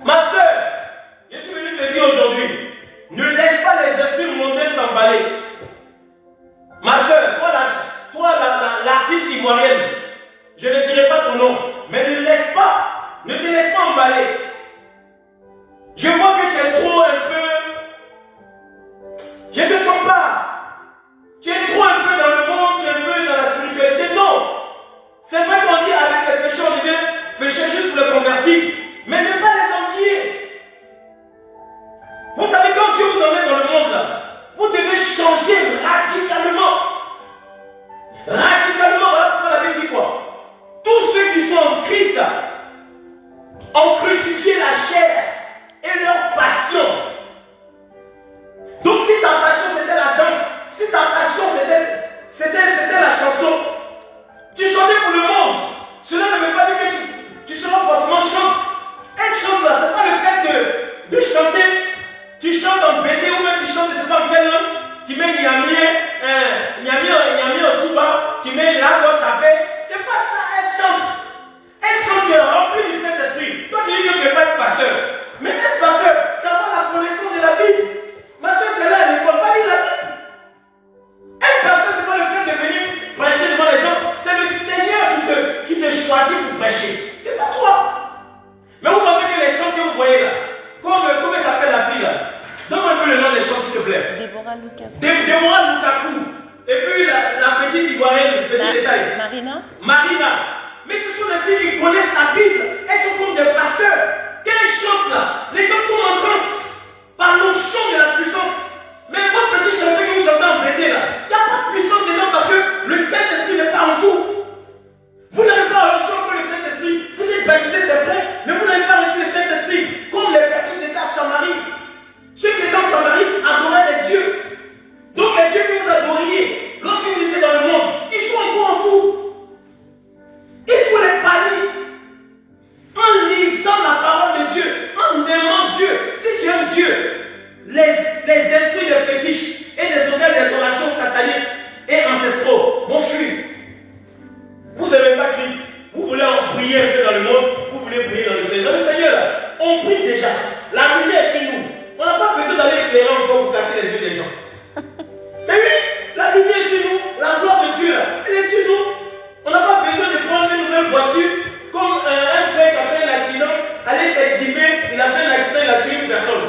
Ma soeur, je suis venu te dire aujourd'hui, ne laisse pas les esprits mondains t'emballer. Ma soeur, toi l'artiste ivoirienne, je ne dirai pas ton nom, mais ne te laisse pas emballer. Je vois que tu es trop un peu. Je ne te sens pas. Tu es trop un peu dans le monde, tu es un peu dans la spiritualité. Non. C'est vrai qu'on dit avec les péchés, on devient pécher juste pour le convertir. Mais ne pas les envier. Vous savez, quand Dieu vous emmène dans le monde, là, vous devez changer radicalement ont crucifié la chair et leur passion. Donc si ta passion c'était la danse, si ta passion c'était la chanson, tu chantais pour le monde. Cela ne veut pas dire que tu seras forcément chante. Elle chante là, c'est pas le fait de chanter. Tu chantes en BD ou même tu chantes, je ne sais pas en quelle langue. Tu mets Niami aussi bas, tu mets là, toi, tapé. C'est pas ça, elle chante. Elle chante, tu es rempli du Saint-Esprit. Toi, tu dis que tu n'es pas un pasteur. Mais un pasteur, ça va la connaissance de la Bible. Ma soeur, tu es là à l'école, pas lire la Bible. Un pasteur, ce n'est pas le fait de venir prêcher devant les gens. C'est le Seigneur qui te choisit pour prêcher. C'est pas toi. Mais vous pensez que les chants que vous voyez là, comment s'appelle la fille là? Donne-moi un peu le nom des chants, s'il te plaît. Déborah Lukaku. Déborah Lukaku. Et puis la petite ivoirienne, petit détail. Marina. Mais ce sont des filles qui connaissent la Bible. Elles sont comme des pasteurs. Quand elles chantent là, les gens tombent en transe par l'onction de la puissance. Mais votre petite chanson que vous chantez en BD là, il n'y a pas de puissance dedans parce que le Saint-Esprit n'est pas en vous. Vous n'avez pas reçu encore le Saint-Esprit. Vous êtes baptisés, c'est vrai, mais vous n'avez pas reçu le Saint-Esprit. Comme les personnes qui étaient à Samarie. Ceux qui étaient en Samarie adoraient les dieux. Donc les dieux que vous adoriez, lorsque vous étiez dans le monde, ils sont encore en vous. Il faut les parler. En lisant la parole de Dieu, en aimant Dieu. Si tu aimes Dieu, les esprits de fétiche et les hôtels d'adoration satanique et ancestraux vont fuir. Vous n'aimez pas Christ. Vous voulez en briller un peu dans le monde. Vous voulez briller dans le Seigneur. Dans le Seigneur, là, on brille déjà. La lumière est sur nous. On n'a pas besoin d'aller éclairer encore pour casser les yeux des gens. Mais oui, la lumière est sur nous. La gloire de Dieu, là, elle est sur nous. On n'a pas besoin de prendre une nouvelle voiture. Comme un frère qui a fait un accident, aller s'exhiber, il a fait un accident, il a tué une personne.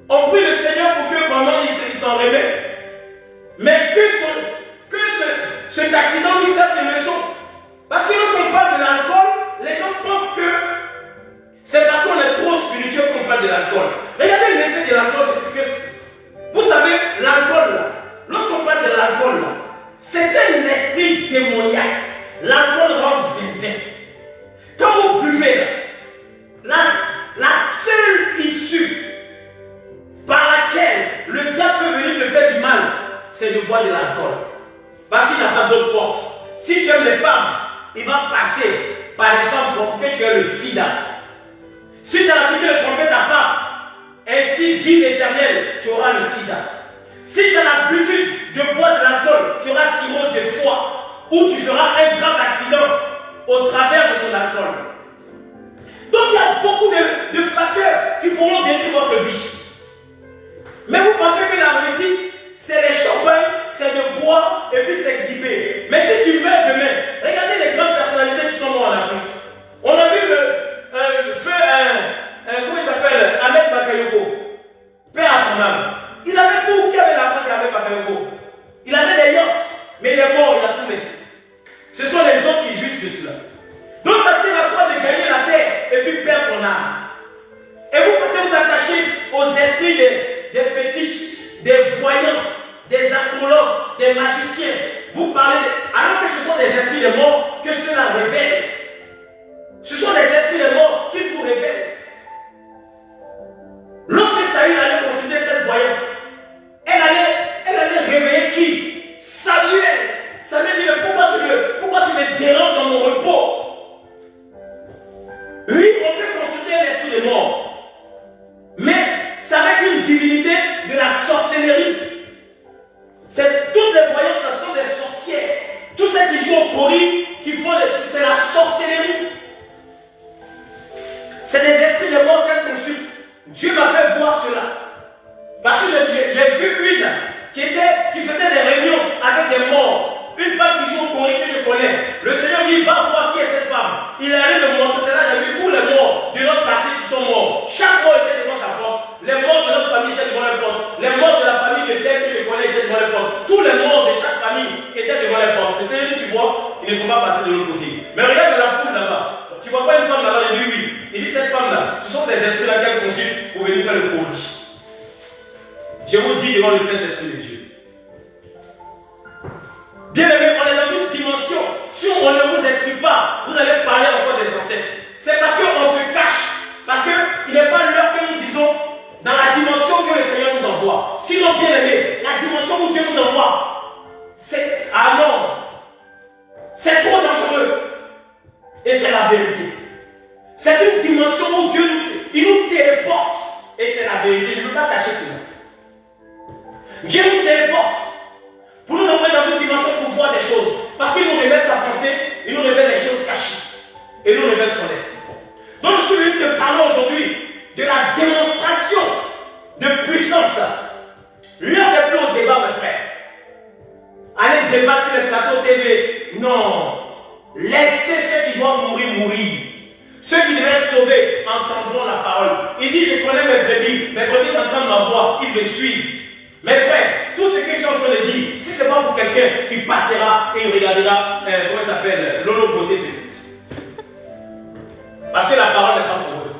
On prie le Seigneur pour que vraiment il s'en remet. Mais que cet accident lui serve de leçon. Parce que lorsqu'on parle de l'alcool, les gens pensent que c'est parce qu'on est trop spirituel qu'on parle de l'alcool. Regardez l'effet de l'alcool, c'est que vous savez, l'alcool là, lorsqu'on parle de l'alcool là, c'est un esprit démoniaque. L'alcool rend zinzin. Quand vous buvez là, la seule issue par laquelle le diable peut venir te faire du mal, c'est de boire de l'alcool. Parce qu'il n'a pas d'autre porte. Si tu aimes les femmes, il va passer par les femmes pour que tu aies le sida. Si tu as l'habitude de tromper ta femme, ainsi dit l'Éternel, tu auras le sida. Si tu as l'habitude de boire de l'alcool, tu auras cirrhose de foie, ou tu feras un grave accident au travers de ton alcool. Donc il y a beaucoup de facteurs qui pourront détruire votre vie. Mais vous pensez que la réussite, c'est les champagnes, c'est de boire et puis s'exhiber. Mais si tu meurs demain, regardez les grandes personnalités qui sont mortes en Afrique. On a vu le feu, comment il s'appelle, Ahmed Bakayoko, père à son âme. Il avait tout, qui avait l'argent qu'Ahmed Bakayoko. Il avait des yachts, mais il est mort, il a tout laissé. Ce sont les autres qui jouissent de cela. Donc ça sert à quoi de gagner la terre et puis perdre ton âme. Et vous pouvez vous attacher aux esprits des fétiches, des voyants, des astrologues, des magiciens. Vous parlez, alors que ce sont des esprits de mort que cela révèle. Ce sont des esprits de mort qui vous révèlent. Lorsque Saül allait consulter cette voyante, elle allait réveiller qui? Samuel. Samuel dit, pourquoi tu me déranges dans mon repos? Oui, on peut consulter l'esprit de mort. Mais c'est avec une divinité de la sorcellerie. C'est toutes les voyantes qui sont des sorcières. Tous ceux qui jouent au pori, c'est la sorcellerie. C'est des esprits de mort qu'elle consulte. Dieu m'a fait voir cela. Parce que j'ai vu une qui faisait des réunions avec des morts. Une femme qui joue au pori que je connais. Le Seigneur dit, va voir qui est cette femme. Il est allé me montrer cela. J'ai vu tous les morts de notre quartier qui sont morts. Chaque mort était devant sa porte. Les morts de notre famille étaient devant la porte. Les morts de la famille de tel que je connais étaient devant la porte. Tous les morts de chaque famille étaient devant la porte. Le Seigneur dit, tu vois, ils ne sont pas passés de l'autre côté. Mais regarde la foule là-bas. Tu vois pas une femme là-bas? Il dit oui. Il dit, cette femme-là, ce sont ces esprits-là qu'elle consulte pour venir faire le courage. Je vous dis devant le Saint-Esprit de Dieu. Bien aimé, on est dans une dimension. Si on ne vous explique pas, vous allez parler encore des ancêtres. C'est parce qu'on se cache C'est une dimension où Dieu il nous téléporte. Et c'est la vérité, je ne peux pas cacher cela. Dieu nous téléporte pour nous envoyer dans une dimension pour voir des choses. Parce qu'il nous révèle sa pensée, il nous révèle les choses cachées. Et il nous révèle son esprit. Donc je suis venu te parler aujourd'hui de la démonstration de puissance. L'heure n'est plus au débat, mes frères. Allez débattre sur les plateaux TV. Non. Laissez ceux qui doivent mourir, mourir. Ceux qui devaient être sauvés entendront la parole. Il dit, je connais mes brebis entendent ma voix, ils me suivent. Mes frères, tout ce que je suis en train de dire, si ce n'est pas pour quelqu'un, il passera et il regardera, comment il s'appelle, Lolo Beauté petite. Parce que la parole n'est pas pour eux.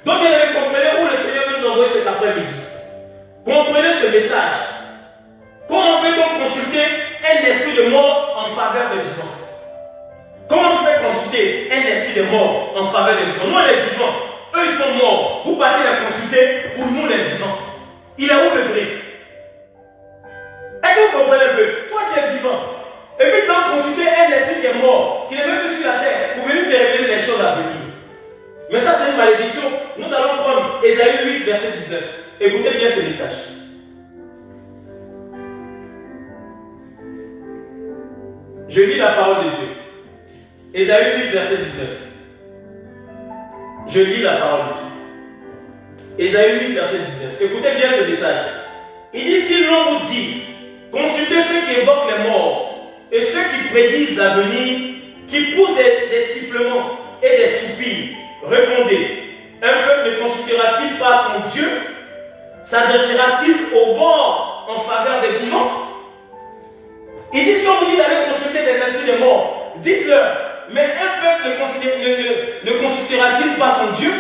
Donc, bien aimé, comprenez où le Seigneur nous envoie cet après-midi. Comprenez ce message. Comment peut-on consulter un esprit de mort en faveur des vivants? Comment tu peux consulter un esprit de mort en faveur des vivants? Nous, les vivants, eux, ils sont morts. Vous partez les consulter pour nous, les vivants. Il est où le vrai? Est-ce que vous comprenez un peu? Toi, tu es vivant. Et puis, tu dois consulter un esprit qui est mort, qui n'est même plus sur la terre, pour venir te révéler les choses à venir. Mais ça, c'est une malédiction. Nous allons prendre Ésaïe 8, verset 19. Écoutez bien ce message. Je lis la parole de Dieu. Ésaïe 8, verset 19. Je lis la parole de Dieu. Ésaïe 8, verset 19. Écoutez bien ce message. Il dit, si l'on vous dit, consultez ceux qui évoquent les morts et ceux qui prédisent l'avenir, qui poussent des sifflements et des soupirs, répondez, un peuple ne consultera-t-il pas son Dieu? S'adressera-t-il au mort en faveur des vivants? Il dit, si on vous dit d'aller consulter des esprits de mort, dites-leur, mais un peuple ne consultera-t-il pas son Dieu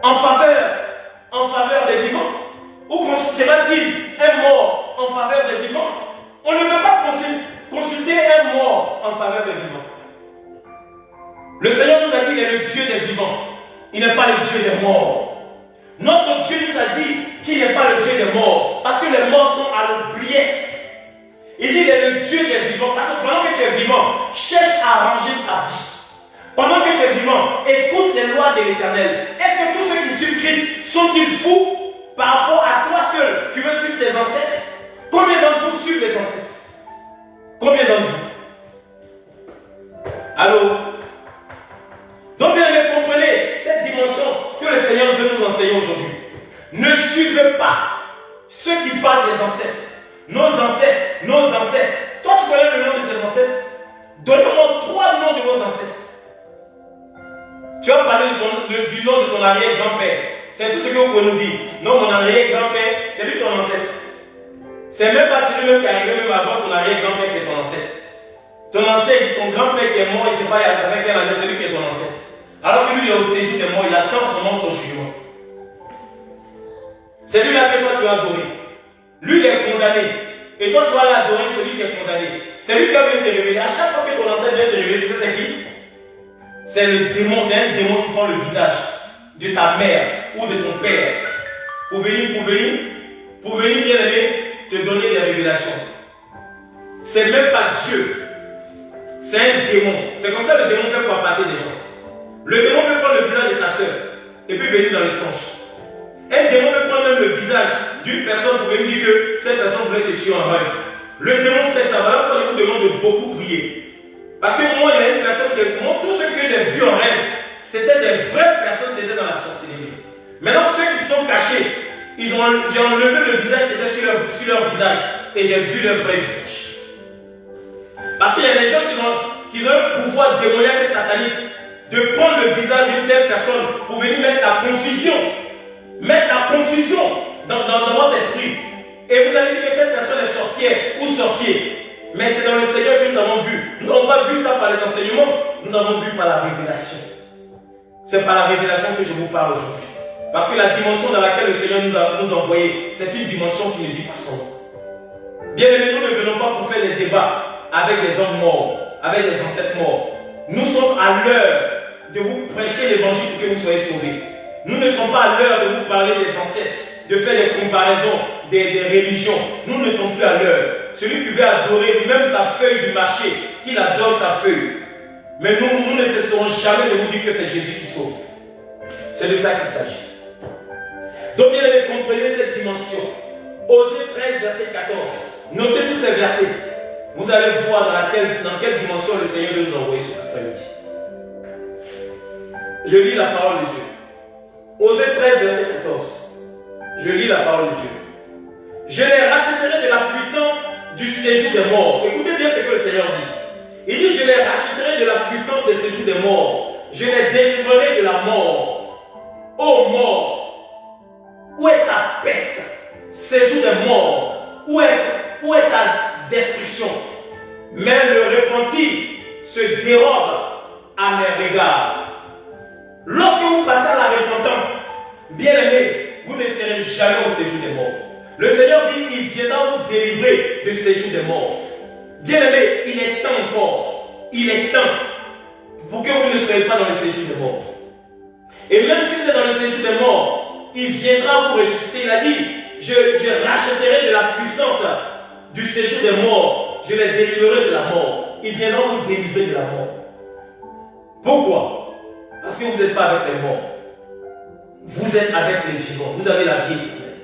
en faveur des vivants? Ou consultera-t-il un mort en faveur des vivants? On ne peut pas consulter un mort en faveur des vivants. Le Seigneur nous a dit qu'il est le Dieu des vivants. Il n'est pas le Dieu des morts. Notre Dieu nous a dit qu'il n'est pas le Dieu des morts. Parce que les morts sont à l'oubliette. Il dit qu'il est le Dieu des vivants. Parce que pendant que tu es vivant, cherche à arranger ta vie. Pendant que tu es vivant, écoute les lois de l'Éternel. Est-ce que tous ceux qui suivent Christ sont-ils fous par rapport à toi seul qui veux suivre tes ancêtres? Combien d'entre vous suivent les ancêtres? Combien d'entre vous? Allô? Donc bien aimé, comprenez cette dimension que le Seigneur veut nous enseigner aujourd'hui. Ne suivez pas ceux qui parlent des ancêtres. Nos ancêtres, nos ancêtres. Toi, tu connais le nom de tes ancêtres? Donne-moi 3 noms de vos ancêtres. Tu vas parler du nom de ton arrière-grand-père. C'est tout ce que vous pouvez nous dire. Non, mon arrière-grand-père, c'est lui ton ancêtre. C'est même pas celui-même qui est arrivé même avant ton arrière-grand-père qui est ton ancêtre. Ton ancêtre, ton grand-père qui est mort, il ne sait pas, ça fait quelle année, c'est lui qui est ton ancêtre. Alors que lui, il est au séjour des morts, il attend son nom, son jugement. C'est lui-là que toi tu vas adorer. Lui, il est condamné. Et toi, tu vas l'adorer, c'est lui qui est condamné. C'est lui qui va venir te révéler. À chaque fois que ton ancêtre vient te révéler, tu sais c'est qui? C'est le démon, c'est un démon qui prend le visage de ta mère ou de ton père pour venir bien aimer, te donner des révélations. C'est même pas Dieu. C'est un démon. C'est comme ça que le démon fait pour appâter des gens. Le démon peut prendre le visage de ta soeur et puis venir dans les songes. Un démon peut prendre même le visage d'une personne pour venir dire que cette personne voulait te tuer en rêve. Le démon fait ça. Voilà pourquoi je vous demande de beaucoup prier. Parce que moi, il y a une personne qui moi, tout ce que j'ai vu en rêve, c'était des vraies personnes qui étaient dans la sorcellerie. Maintenant, ceux qui sont cachés, j'ai enlevé le visage qui était sur leur visage et j'ai vu leur vrai visage. Parce qu'il y a des gens qui ont un pouvoir démoniaque et satanique de prendre le visage d'une telle personne pour venir mettre la confusion. Mettre la confusion dans votre esprit. Et vous allez dire que cette personne est sorcière ou sorcier. Mais c'est dans le Seigneur que nous avons vu. Nous n'avons pas vu ça par les enseignements, nous avons vu par la révélation. C'est par la révélation que je vous parle aujourd'hui. Parce que la dimension dans laquelle le Seigneur nous a envoyés, c'est une dimension qui ne dit pas son nom. Bien aimés, nous ne venons pas pour faire des débats avec des hommes morts, avec des ancêtres morts. Nous sommes à l'heure de vous prêcher l'évangile pour que vous soyez sauvés. Nous ne sommes pas à l'heure de vous parler des ancêtres, de faire des comparaisons des religions. Nous ne sommes plus à l'heure. Celui qui veut adorer même sa feuille du marché, qu'il adore sa feuille. Mais nous ne cesserons jamais de vous dire que c'est Jésus qui sauve. C'est de ça qu'il s'agit. Donc, bien aimé, comprenez cette dimension. Osée 13, verset 14. Notez tous ces versets. Vous allez voir dans quelle dimension le Seigneur veut nous envoyer cet après-midi. Je lis la parole de Dieu. Osée 13, verset 14. Je lis la parole de Dieu. Je les racheterai de la puissance du séjour des morts. Écoutez bien ce que le Seigneur dit. Il dit, je les racheterai de la puissance des séjours des morts. Je les délivrerai de la mort. Ô mort, où est ta peste? Séjour des morts, où est ta destruction? Mais le repenti se dérobe à mes regards. Lorsque vous passez à la repentance, bien aimé, vous ne serez jamais au séjour des morts. Le Seigneur dit, il viendra vous délivrer du séjour des morts. Bien aimé, il est temps encore. Il est temps pour que vous ne soyez pas dans le séjour des morts. Et même si vous êtes dans le séjour des morts, il viendra vous ressusciter. Il a dit, je racheterai de la puissance du séjour des morts. Je les délivrerai de la mort. Il viendra vous délivrer de la mort. Pourquoi? Parce que vous n'êtes pas avec les morts. Vous êtes avec les vivants. Vous avez la vie éternelle.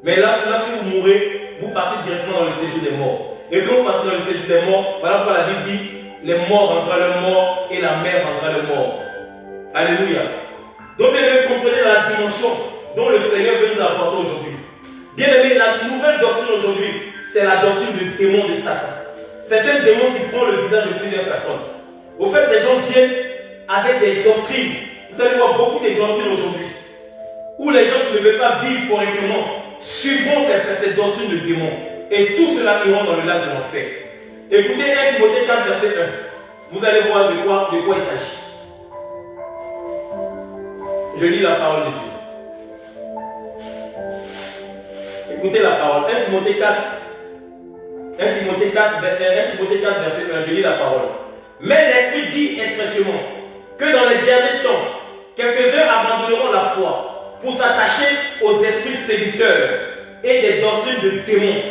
Mais lorsque vous mourrez, vous partez directement dans le séjour des morts. Et quand vous partez dans le séjour des morts, voilà pourquoi la Bible dit, les morts rentrent le mort et la mer rentrera le mort. Alléluia. Donc, bien aimé, comprenez la dimension dont le Seigneur veut nous apporter aujourd'hui. Bien aimé, la nouvelle doctrine aujourd'hui, c'est la doctrine du démon de Satan. C'est un démon qui prend le visage de plusieurs personnes. Au fait, les gens viennent avec des doctrines. Vous allez voir beaucoup de doctrines aujourd'hui, où les gens qui ne veulent pas vivre correctement suivront ces doctrines de démons. Et tout cela iront dans le lac de l'enfer. Écoutez 1 Timothée 4, verset 1. Vous allez voir de quoi il s'agit. Je lis la parole de Dieu. Écoutez la parole. 1 Timothée 4, verset 1. Je lis la parole. Mais l'Esprit dit expressément que dans les derniers temps, quelques-uns abandonneront la foi pour s'attacher aux esprits séducteurs et des doctrines de démons.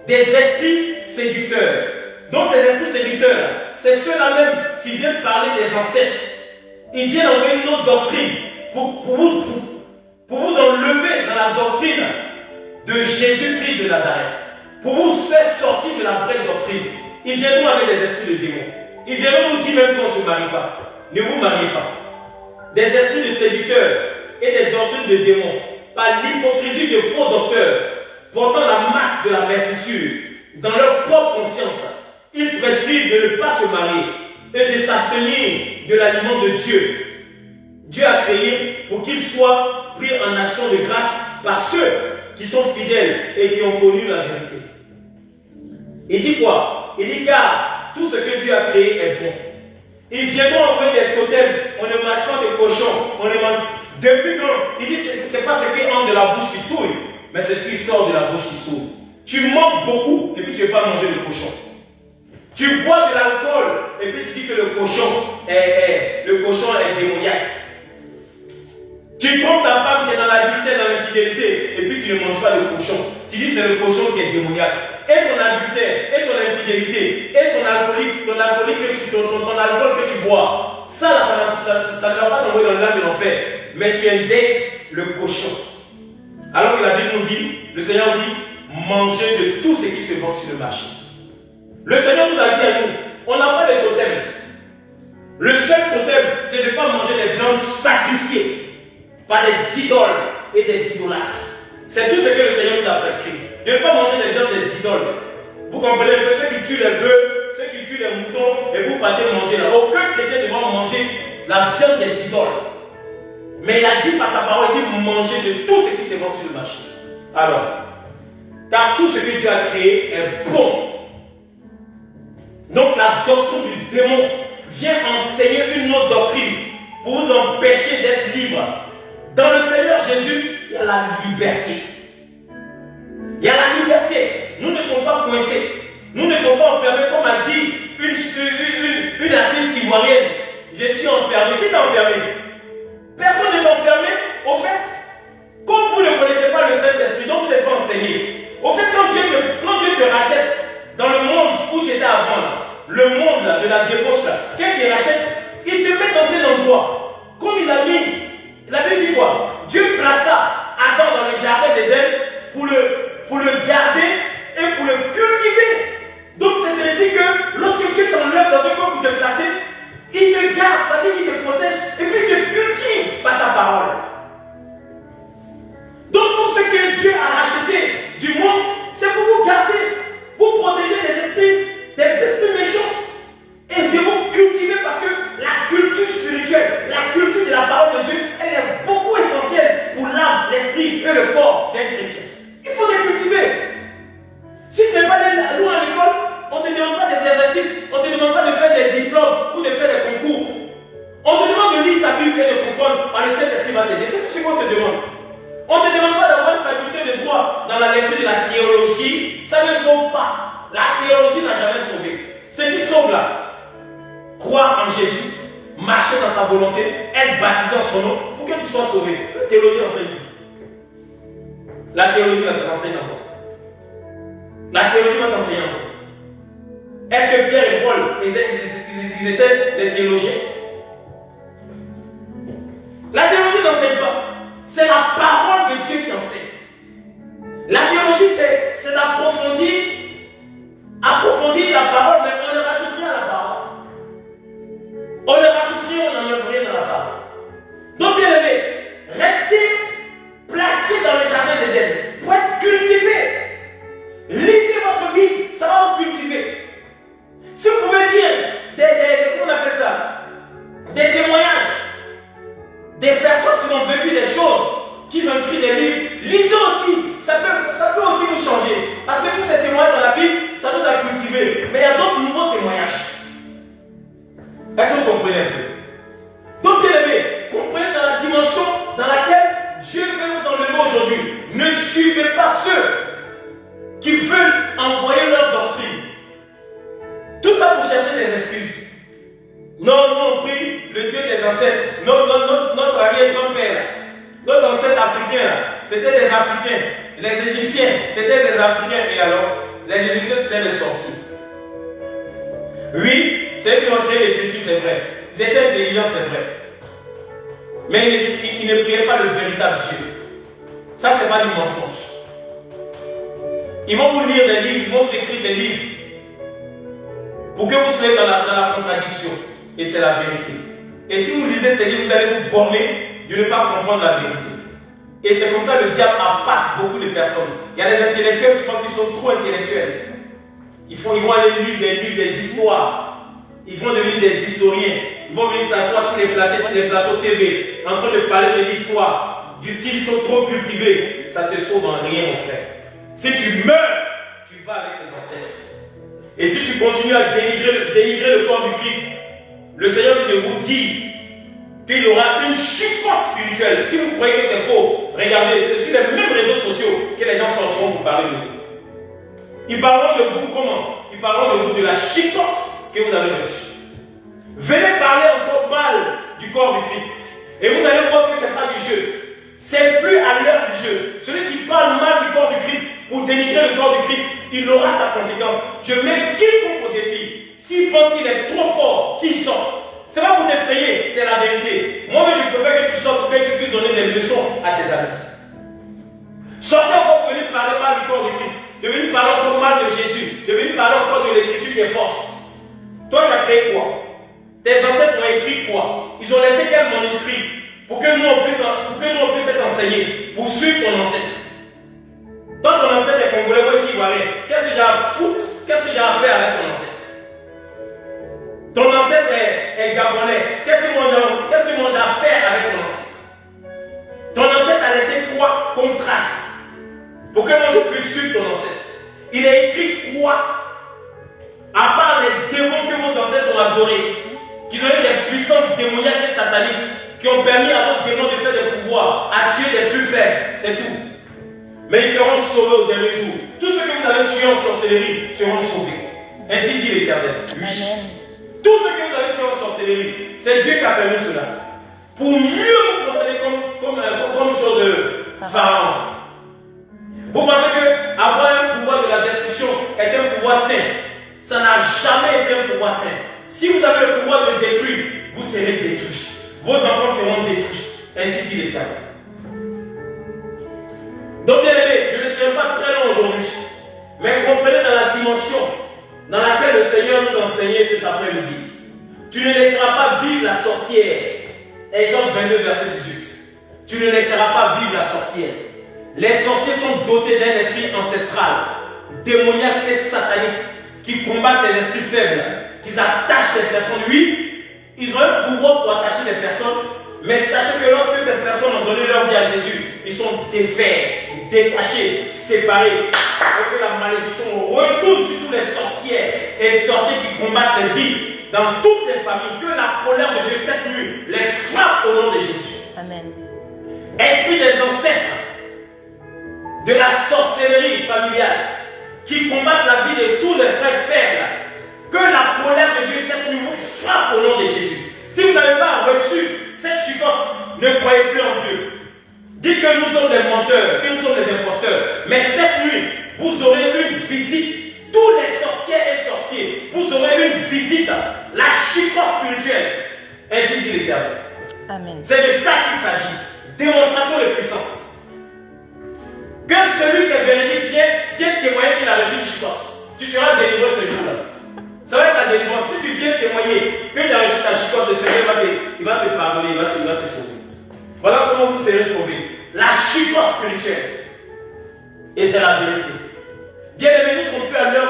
Des esprits séducteurs. Donc ces esprits séducteurs, c'est ceux-là même qui viennent parler des ancêtres. Ils viennent envoyer une autre doctrine pour vous enlever dans la doctrine de Jésus-Christ de Nazareth. Pour vous faire sortir de la vraie doctrine. Ils viendront avec des esprits de démons. Ils viendront vous dire même qu'on ne se marie pas. Ne vous mariez pas. Des esprits de séducteurs et des doctrines de démons. Par l'hypocrisie de faux docteurs, portant la marque de la maîtrisure dans leur propre conscience, ils prescrivent de ne pas se marier et de s'abstenir de l'aliment de Dieu. Dieu a créé pour qu'ils soient pris en action de grâce par ceux qui sont fidèles et qui ont connu la vérité. Il dit quoi? Il dit car tout ce que Dieu a créé est bon. Ils viendront envoyer des totems. On ne mange pas de cochon. On ne mange. Depuis quand? Il dit c'est pas ce qui entre de la bouche qui souille, mais c'est ce qui sort de la bouche qui souille. Tu manges beaucoup et puis tu ne veux pas manger de cochon. Tu bois de l'alcool et puis tu dis que le cochon est démoniaque. Tu trompes ta femme, tu es dans l'adultère, dans l'infidélité, et puis tu ne manges pas de cochon. Tu dis c'est le cochon qui est démoniaque. Et ton adultère, et ton infidélité, et ton alcool que tu bois, ça ne va pas tomber dans le lac de l'enfer. Mais tu indexes le cochon. Alors que la Bible nous dit, le Seigneur dit, mangez de tout ce qui se vend sur le marché. Le Seigneur nous a dit à nous, on n'a pas de totem. Le seul totem, c'est de ne pas manger des viandes sacrifiées par des idoles et des idolâtres. C'est tout ce que le Seigneur nous a prescrit. De ne pas manger des viandes des idoles. Vous comprenez un peu, ceux qui tuent les bœufs, ceux qui tuent les moutons, et vous partez manger là. Aucun chrétien ne doit manger la viande des idoles. Mais il a dit par sa parole, il dit manger de tout ce qui se vend sur le marché. Alors, car tout ce que Dieu a créé est bon. Donc la doctrine du démon vient enseigner une autre doctrine pour vous empêcher d'être libre. Dans le Seigneur Jésus, il y a la liberté. Il y a la liberté. Nous ne sommes pas coincés. Nous ne sommes pas enfermés, comme a dit une artiste ivoirienne. Je suis enfermé. Qui t'a enfermé? Personne ne t'a enfermé. Au fait, comme vous ne connaissez pas le Saint-Esprit, donc vous n'êtes pas enseigné. Au fait, quand Dieu te rachète dans le monde où tu étais avant, le monde là, de la débauche là, quand il rachète, il te met dans un endroit, comme il a mis, la Bible dit quoi? Dieu plaça Adam dans le jardin d'Éden pour le garder et pour le cultiver. Donc c'est ainsi que lorsque Dieu t'enlève dans un coin pour te placer, il te garde, ça veut dire qu'il te protège et puis il te cultive par sa parole. Donc tout ce que Dieu a racheté du monde, c'est pour vous garder, pour protéger des esprits méchants et de vous cultiver parce que la culture spirituelle, la culture de la parole de Dieu, elle est beaucoup essentielle pour l'âme, l'esprit et le corps d'un chrétien. Il faut les cultiver. Si tu n'es pas allé loin à l'école, on ne te demande pas des exercices, on ne te demande pas de faire des diplômes ou de faire des concours. On te demande de lire ta Bible et de comprendre par le Saint-Esprit va t'aider. C'est tout ce qu'on te demande. On ne te demande pas d'avoir une faculté de droit dans la lecture de la théologie. Ça ne sauve pas. La théologie n'a jamais sauvé. Ce qui sauve là, croire en Jésus, marcher dans sa volonté, être baptisé en son nom pour que tu sois sauvé. La théologie enseigne. La théologie va s'enseigner encore. La théologie va t'enseigner encore. Est-ce que Pierre et Paul, ils étaient des théologiens? La théologie n'enseigne pas. C'est la parole de Dieu qui enseigne. La théologie, c'est d'approfondir la parole, mais on ne rajoute rien à la parole. On ne rajoute rien, on n'enlève rien dans la parole. Donc, bien aimé, restez placés dans le jardin d'Éden pour être cultivés. Lisez votre Bible, ça va vous cultiver. Si vous pouvez lire comment on appelle ça, des témoignages, des personnes qui ont vécu des choses, qui ont écrit des livres, lisez aussi. Ça peut aussi nous changer. Parce que tous ces témoignages dans la Bible, ça nous a cultivés. Mais il y a d'autres nouveaux témoignages. Est-ce que vous comprenez un peu? Donc, bien aimé, comprenez dans la dimension dans laquelle Dieu veut nous enlever aujourd'hui. Ne suivez pas ceux qui veulent envoyer leur doctrine. Tout ça pour chercher des excuses. Non, nous on prie le Dieu des ancêtres. Notre arrière-grand-père, notre ancêtre africain, c'était des Africains. Les Égyptiens, c'était des Africains. Et alors, les Égyptiens, c'était des sorciers. Oui, c'est eux qui ont créé l'écriture, c'est vrai. Ils étaient intelligents, c'est vrai. Mais ils ne priaient pas le véritable Dieu. Ça, c'est pas du mensonge. Ils vont vous lire des livres, ils vont vous écrire des livres pour que vous soyez dans la contradiction. Et c'est la vérité. Et si vous lisez ces livres, vous allez vous borner de ne pas comprendre la vérité. Et c'est comme ça que le diable appâte beaucoup de personnes. Il y a des intellectuels qui pensent qu'ils sont trop intellectuels. Ils vont aller lire des livres, des histoires. Ils vont devenir des historiens. Ils vont venir s'asseoir sur les plateaux TV en train de parler de l'histoire. Du style, ils sont trop cultivés. Ça te sauve en rien, mon frère. Si tu meurs, tu vas avec tes ancêtres. Et si tu continues à dénigrer le corps du Christ, le Seigneur dit de vous dire qu'il y aura une chicotte spirituelle. Si vous croyez que c'est faux, regardez, c'est sur les mêmes réseaux sociaux que les gens sortiront pour parler de vous. Ils parleront de vous comment? Ils parleront de vous de la chicotte que vous avez reçue. Venez parler encore mal du corps du Christ. Et vous allez voir que ce n'est pas du jeu. C'est plus à l'heure du jeu. Celui qui parle mal du corps du Christ pour dénigrer le corps du Christ, il aura sa conséquence. Je mets quiconque au défi. S'il pense qu'il est trop fort, qu'il sorte. Ce n'est pas pour t'effrayer, c'est la vérité. Moi-même, je préfère que tu sortes pour que tu puisses donner des leçons à tes amis. Sortez encore pour venir parler mal du corps du Christ, de venir parler encore mal de Jésus, de venir parler encore de l'écriture qui est fausse. Toi, tu as créé quoi? Tes ancêtres ont écrit quoi? Ils ont laissé quel manuscrit pour que nous on puisse être enseignés, pour suivre ton ancêtre. Toi, ton ancêtre est congolais, moi je suis ivoirien. Qu'est-ce que j'ai à foutre? Qu'est-ce que j'ai à faire avec ton ancêtre? Ton ancêtre est gabonais. Qu'est-ce que moi j'ai à faire avec ton ancêtre? Ton ancêtre a laissé quoi comme trace pour que moi je puisse suivre ton ancêtre? Il a écrit quoi? À part les démons que vos ancêtres ont adorés, qu'ils ont eu des puissances démoniaques et sataniques qui ont permis à votre démon de faire des pouvoirs, à tuer des plus faibles, c'est tout. Mais ils seront sauvés au dernier jour. Tous ceux que vous avez tués en sorcellerie seront sauvés. Ainsi dit l'Éternel. Oui. Tous ceux que vous avez tués en sorcellerie, c'est Dieu qui a permis cela. Pour mieux vous prendre comme chose de Pharaon. Vous pensez que avoir un pouvoir de la destruction est un pouvoir sain? Ça n'a jamais été un pouvoir saint. Si vous avez le pouvoir de détruire, vous serez détruits. Vos enfants seront détruits. Ainsi dit l'Éternel. Donc, bien aimé, je ne serai pas très long aujourd'hui. Mais comprenez dans la dimension dans laquelle le Seigneur nous enseignait cet après-midi. Tu ne laisseras pas vivre la sorcière. Exemple 22, verset 18. Tu ne laisseras pas vivre la sorcière. Les sorciers sont dotés d'un esprit ancestral, démoniaque et satanique, qui combattent les esprits faibles, qui attachent les personnes. Oui, ils ont un pouvoir pour attacher les personnes, mais sachez que lorsque ces personnes ont donné leur vie à Jésus, ils sont défaits, détachés, séparés. Et que la malédiction retourne sur tous les sorcières et sorciers qui combattent les vies dans toutes les familles. Que la colère de Dieu cette nuit les frappe au nom de Jésus. Amen. Esprit des ancêtres, de la sorcellerie familiale, qui combattent la vie de tous les frères faibles, que la colère de Dieu cette nuit vous frappe au nom de Jésus. Si vous n'avez pas reçu cette chicotte, ne croyez plus en Dieu. Dites que nous sommes des menteurs, que nous sommes des imposteurs. Mais cette nuit, vous aurez une visite. Tous les sorcières et sorciers, vous aurez une visite. La chicotte spirituelle. Ainsi dit l'Éternel. Amen. C'est de ça qu'il s'agit. Démonstration de puissance. Que celui qui est véridique vienne témoigner qu'il a reçu une chicotte. Tu seras délivré ce jour-là. Ça va être la délivrance. Si tu viens témoigner que tu as reçu ta chicotte, le Seigneur il va te pardonner, il va te sauver. Voilà comment vous serez sauvés. La chicotte spirituelle. Et c'est la vérité. Bien aimés, nous ne sommes plus à l'heure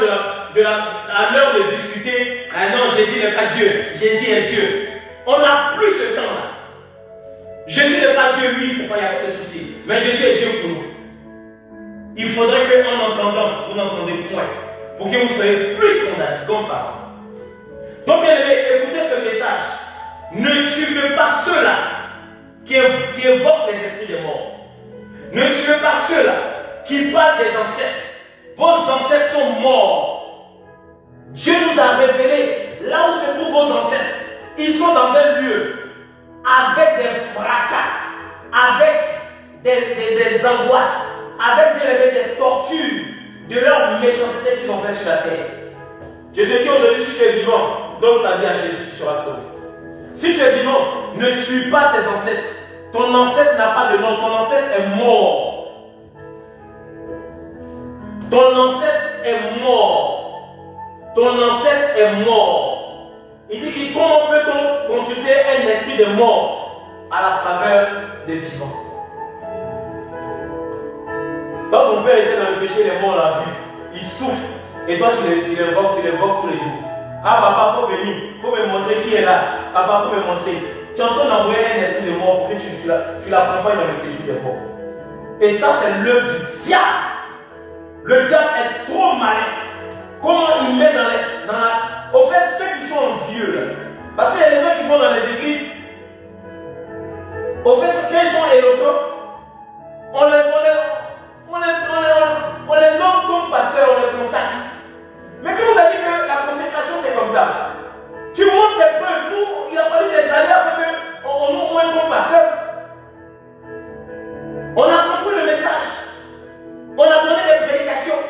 de discuter. Ah non, Jésus n'est pas Dieu. Jésus est Dieu. On n'a plus ce temps-là. Jésus n'est pas Dieu, oui, c'est pas, il n'y a pas de souci. Mais Jésus est Dieu pour nous. Il faudrait qu'en entendant, vous n'entendez point. Pour que vous soyez plus condamnés qu'en Pharaon. Donc, bien aimés, écoutez ce message. Ne suivez pas ceux-là qui évoquent les esprits des morts. Ne suivez pas ceux-là qui parlent des ancêtres. Vos ancêtres sont morts. Dieu nous a révélé là où se trouvent vos ancêtres. Ils sont dans un lieu avec des fracas, avec des angoisses, avec des tortures de leur méchanceté qu'ils ont fait sur la terre. Je te dis aujourd'hui, si tu es vivant, donne ta vie à Jésus, tu seras sauvé. Si tu es vivant, ne suis pas tes ancêtres. Ton ancêtre n'a pas de nom, ton ancêtre est mort. Ton ancêtre est mort. Ton ancêtre est mort. Il dit comment peut-on consulter un esprit de mort à la faveur des vivants? Quand ton père était dans le péché, les morts l'ont vu. Il souffre. Et toi, tu l'évoques tous les jours. Ah, papa, il faut venir. Il faut me montrer qui est là. Papa, il faut me montrer. Tu es en train d'envoyer un esprit de mort pour que tu l'accompagnes dans le séjour des morts. Et ça, c'est l'œuvre du diable. Le diable est trop malin. Comment il met dans la... Au fait, ceux qui sont envieux, là, parce qu'il y a des gens qui vont dans les églises. Au fait, quand ils sont éloquents, on les nomme comme pasteur, on les consacre. Mais quand vous avez dit que la consécration c'est comme ça, tu montres tes preuves. Nous, il a fallu des années après qu'on nous montre comme pasteur. On a compris le message. On a donné des prédications.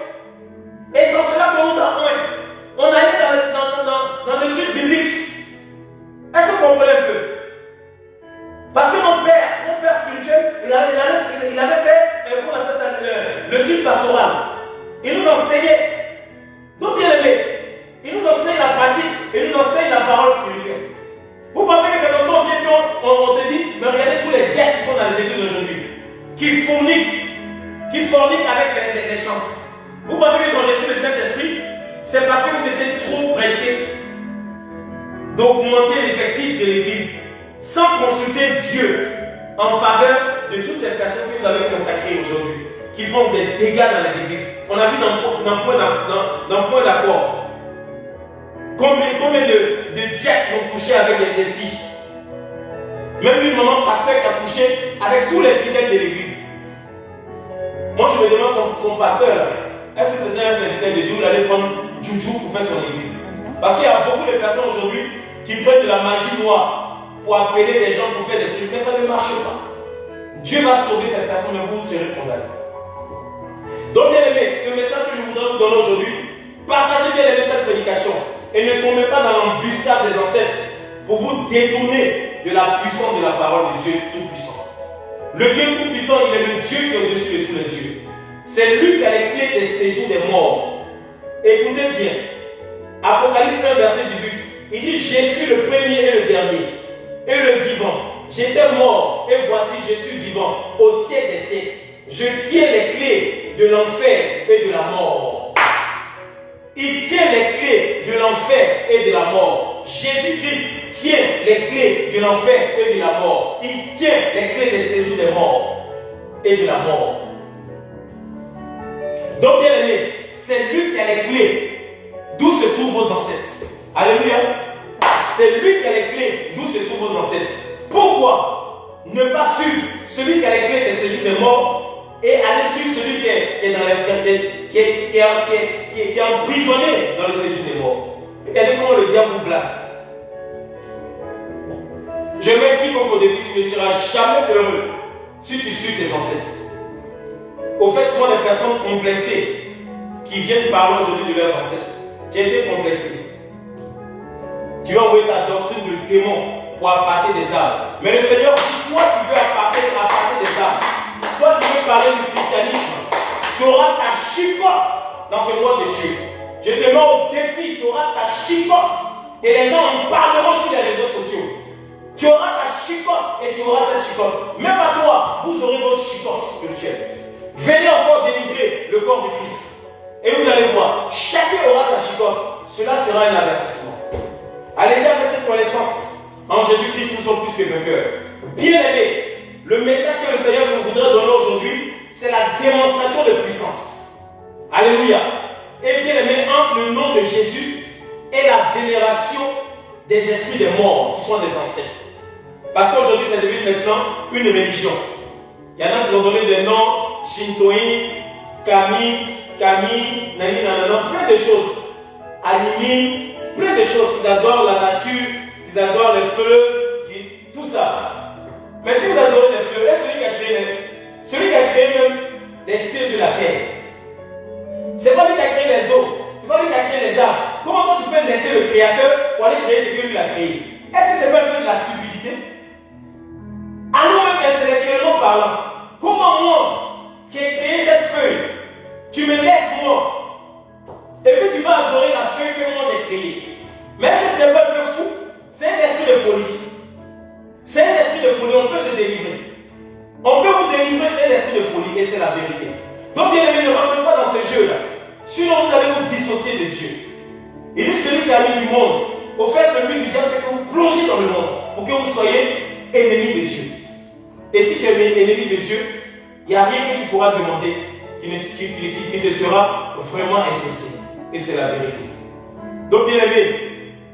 Et c'est cela qu'on nous a envoyé. On allait dans l'étude biblique. Est-ce que vous comprenez un peu? Parce que mon père spirituel, il avait fait, comment on appelle ça, l'étude pastorale. Il nous enseignait. Donc bien aimé, il nous enseigne la pratique, il nous enseigne la parole spirituelle. Vous pensez que c'est comme ça on vient on te dit, mais regardez tous les diacres qui sont dans les églises aujourd'hui, qui fourniquent avec les chants. Vous pensez qu'ils ont reçu le Saint-Esprit? C'est parce que vous étiez trop pressés d'augmenter l'effectif de l'église sans consulter Dieu en faveur de toutes ces personnes que vous avez consacrées aujourd'hui, qui font des dégâts dans les églises. On a vu dans point d'accord combien de diacres qui ont couché avec des filles. Même une maman pasteur qui a couché avec tous les fidèles de l'église. Moi je me demande son pasteur là, est-ce que c'était un serviteur de Dieu ou allait prendre Juju pour faire son église? Parce qu'il y a beaucoup de personnes aujourd'hui qui prennent de la magie noire pour appeler des gens pour faire des trucs, mais ça ne marche pas. Dieu va sauver cette personne, mais vous serez condamnés. Donc bien aimé, ce message que je voudrais vous donner aujourd'hui Partagez bien aimé cette prédication et ne tombez pas dans l'embuscade des ancêtres pour vous détourner de la puissance de la parole de Dieu Tout-Puissant. Le Dieu Tout-Puissant, il est le Dieu qui est au-dessus de tous les dieux. C'est lui qui a les clés des séjours des morts. Écoutez bien. Apocalypse 1, verset 18. Il dit, je suis le premier et le dernier, et le vivant. J'étais mort, et voici, je suis vivant, au siècle des siècles. Je tiens les clés de l'enfer et de la mort. Il tient les clés de l'enfer et de la mort. Jésus-Christ tient les clés de l'enfer et de la mort. Il tient les clés des séjours des morts et de la mort. Donc, bien aimé, c'est lui qui a les clés d'où se trouvent vos ancêtres. Alléluia. C'est lui qui a les clés d'où se trouvent vos ancêtres. Pourquoi ne pas suivre celui qui a les clés des séjours des morts et aller suivre celui qui est emprisonné dans le séjour des morts? Regardez comment le diable vous blague. Je mets quiconque au défi, tu ne seras jamais heureux si tu suis tes ancêtres. Au fait, souvent des personnes complexées qui viennent parler aujourd'hui de leurs ancêtres. Tu as été complexé. Tu vas envoyer ta doctrine de démon pour appâter des âmes. Mais le Seigneur dit, toi qui veux appâter des âmes, toi qui veux parler du christianisme, tu auras ta chicotte dans ce mois de Dieu. Je te mets au défi, tu auras ta chicotte. Et les gens en parleront sur les réseaux sociaux. Tu auras ta chicotte et tu auras cette chicotte. Même à toi, vous aurez vos chicottes spirituelles. Venez encore délivrer le corps de Christ. Et vous allez voir, chacun aura sa chicotte. Cela sera un avertissement. Allez-y avec cette connaissance. En Jésus-Christ, nous sommes plus que vainqueurs. Bien aimés, le message que le Seigneur nous voudrait donner aujourd'hui, c'est la démonstration de puissance. Alléluia. Et bien aimé, entre le nom de Jésus et la vénération des esprits des morts qui sont des ancêtres. Parce qu'aujourd'hui, c'est devenu maintenant une religion. Il y en a qui ont donné des noms, shintoïstes, kamites, Camille, nani, nanana, plein de choses. Animistes, plein de choses. Ils adorent la nature, ils adorent les fleuves, tout ça. Mais si vous adorez les fleuves, est-ce celui qui a créé même les cieux sur la terre? C'est pas lui qui a créé les eaux, c'est pas lui qui a créé les arbres. Comment toi tu peux laisser le créateur pour aller créer ce que lui a créé? Est-ce que c'est pas un peu de la stupidité? Alors même intellectuellement parlant, comment moi qui ai créé cette feuille, tu me laisses moi, et puis tu vas adorer la feuille que moi j'ai créée? Mais est-ce que tu n'es pas un peu fou? C'est un esprit de folie. C'est un esprit de folie, on peut te délivrer. On peut vous délivrer, c'est un esprit de folie et c'est la vérité. Donc bien aimé, ne rentrez pas dans ce jeu-là. Sinon vous allez vous dissocier de Dieu. Il dit celui qui a mis du monde. Au fait, le but du diable, c'est que vous plongez dans le monde pour que vous soyez ennemis de Dieu. Et si tu es ennemi de Dieu, il n'y a rien que tu pourras demander qui te sera vraiment exaucé. Et c'est la vérité. Donc bien aimé,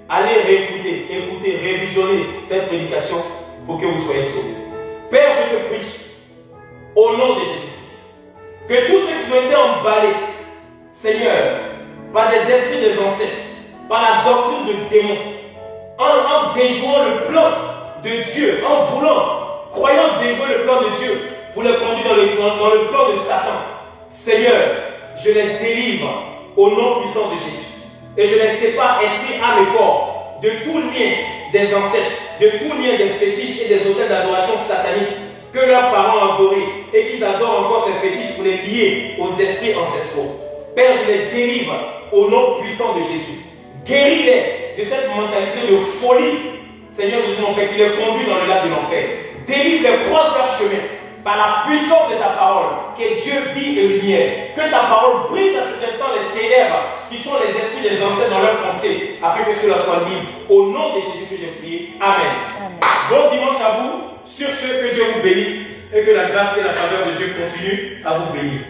allez réécouter, écouter, révisionner cette prédication pour que vous soyez sauvés. Père, je te prie, au nom de Jésus-Christ, que tous ceux qui ont été emballés, Seigneur, par des esprits des ancêtres, par la doctrine de démons, en déjouant le plan de Dieu, en voulant, croyant déjouer le plan de Dieu, pour les conduire dans le plan de Satan. Seigneur, je les délivre au nom puissant de Jésus. Et je les sépare, esprit, âme et corps, de tout lien des ancêtres, de tout lien des fétiches et des autels d'adoration satanique que leurs parents ont adorés et qu'ils adorent encore ces fétiches pour les lier aux esprits ancestraux. Père, je les délivre au nom puissant de Jésus. Guéris-les de cette mentalité de folie, Seigneur Jésus, mon Père, qui les conduit dans le lac de l'enfer. Délivre-les, croise leur chemin par la puissance de ta parole, que Dieu vit et lumière. Que ta parole brise à cet instant les ténèbres qui sont les esprits des ancêtres dans leurs pensées, afin que cela soit libre. Au nom de Jésus que j'ai prié. Amen. Amen. Bon dimanche à vous. Sur ce, que Dieu vous bénisse et que la grâce et la faveur de Dieu continuent à vous bénir.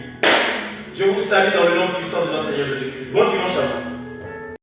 Je vous salue dans le nom puissant de notre Seigneur Jésus-Christ. Bon dimanche à vous.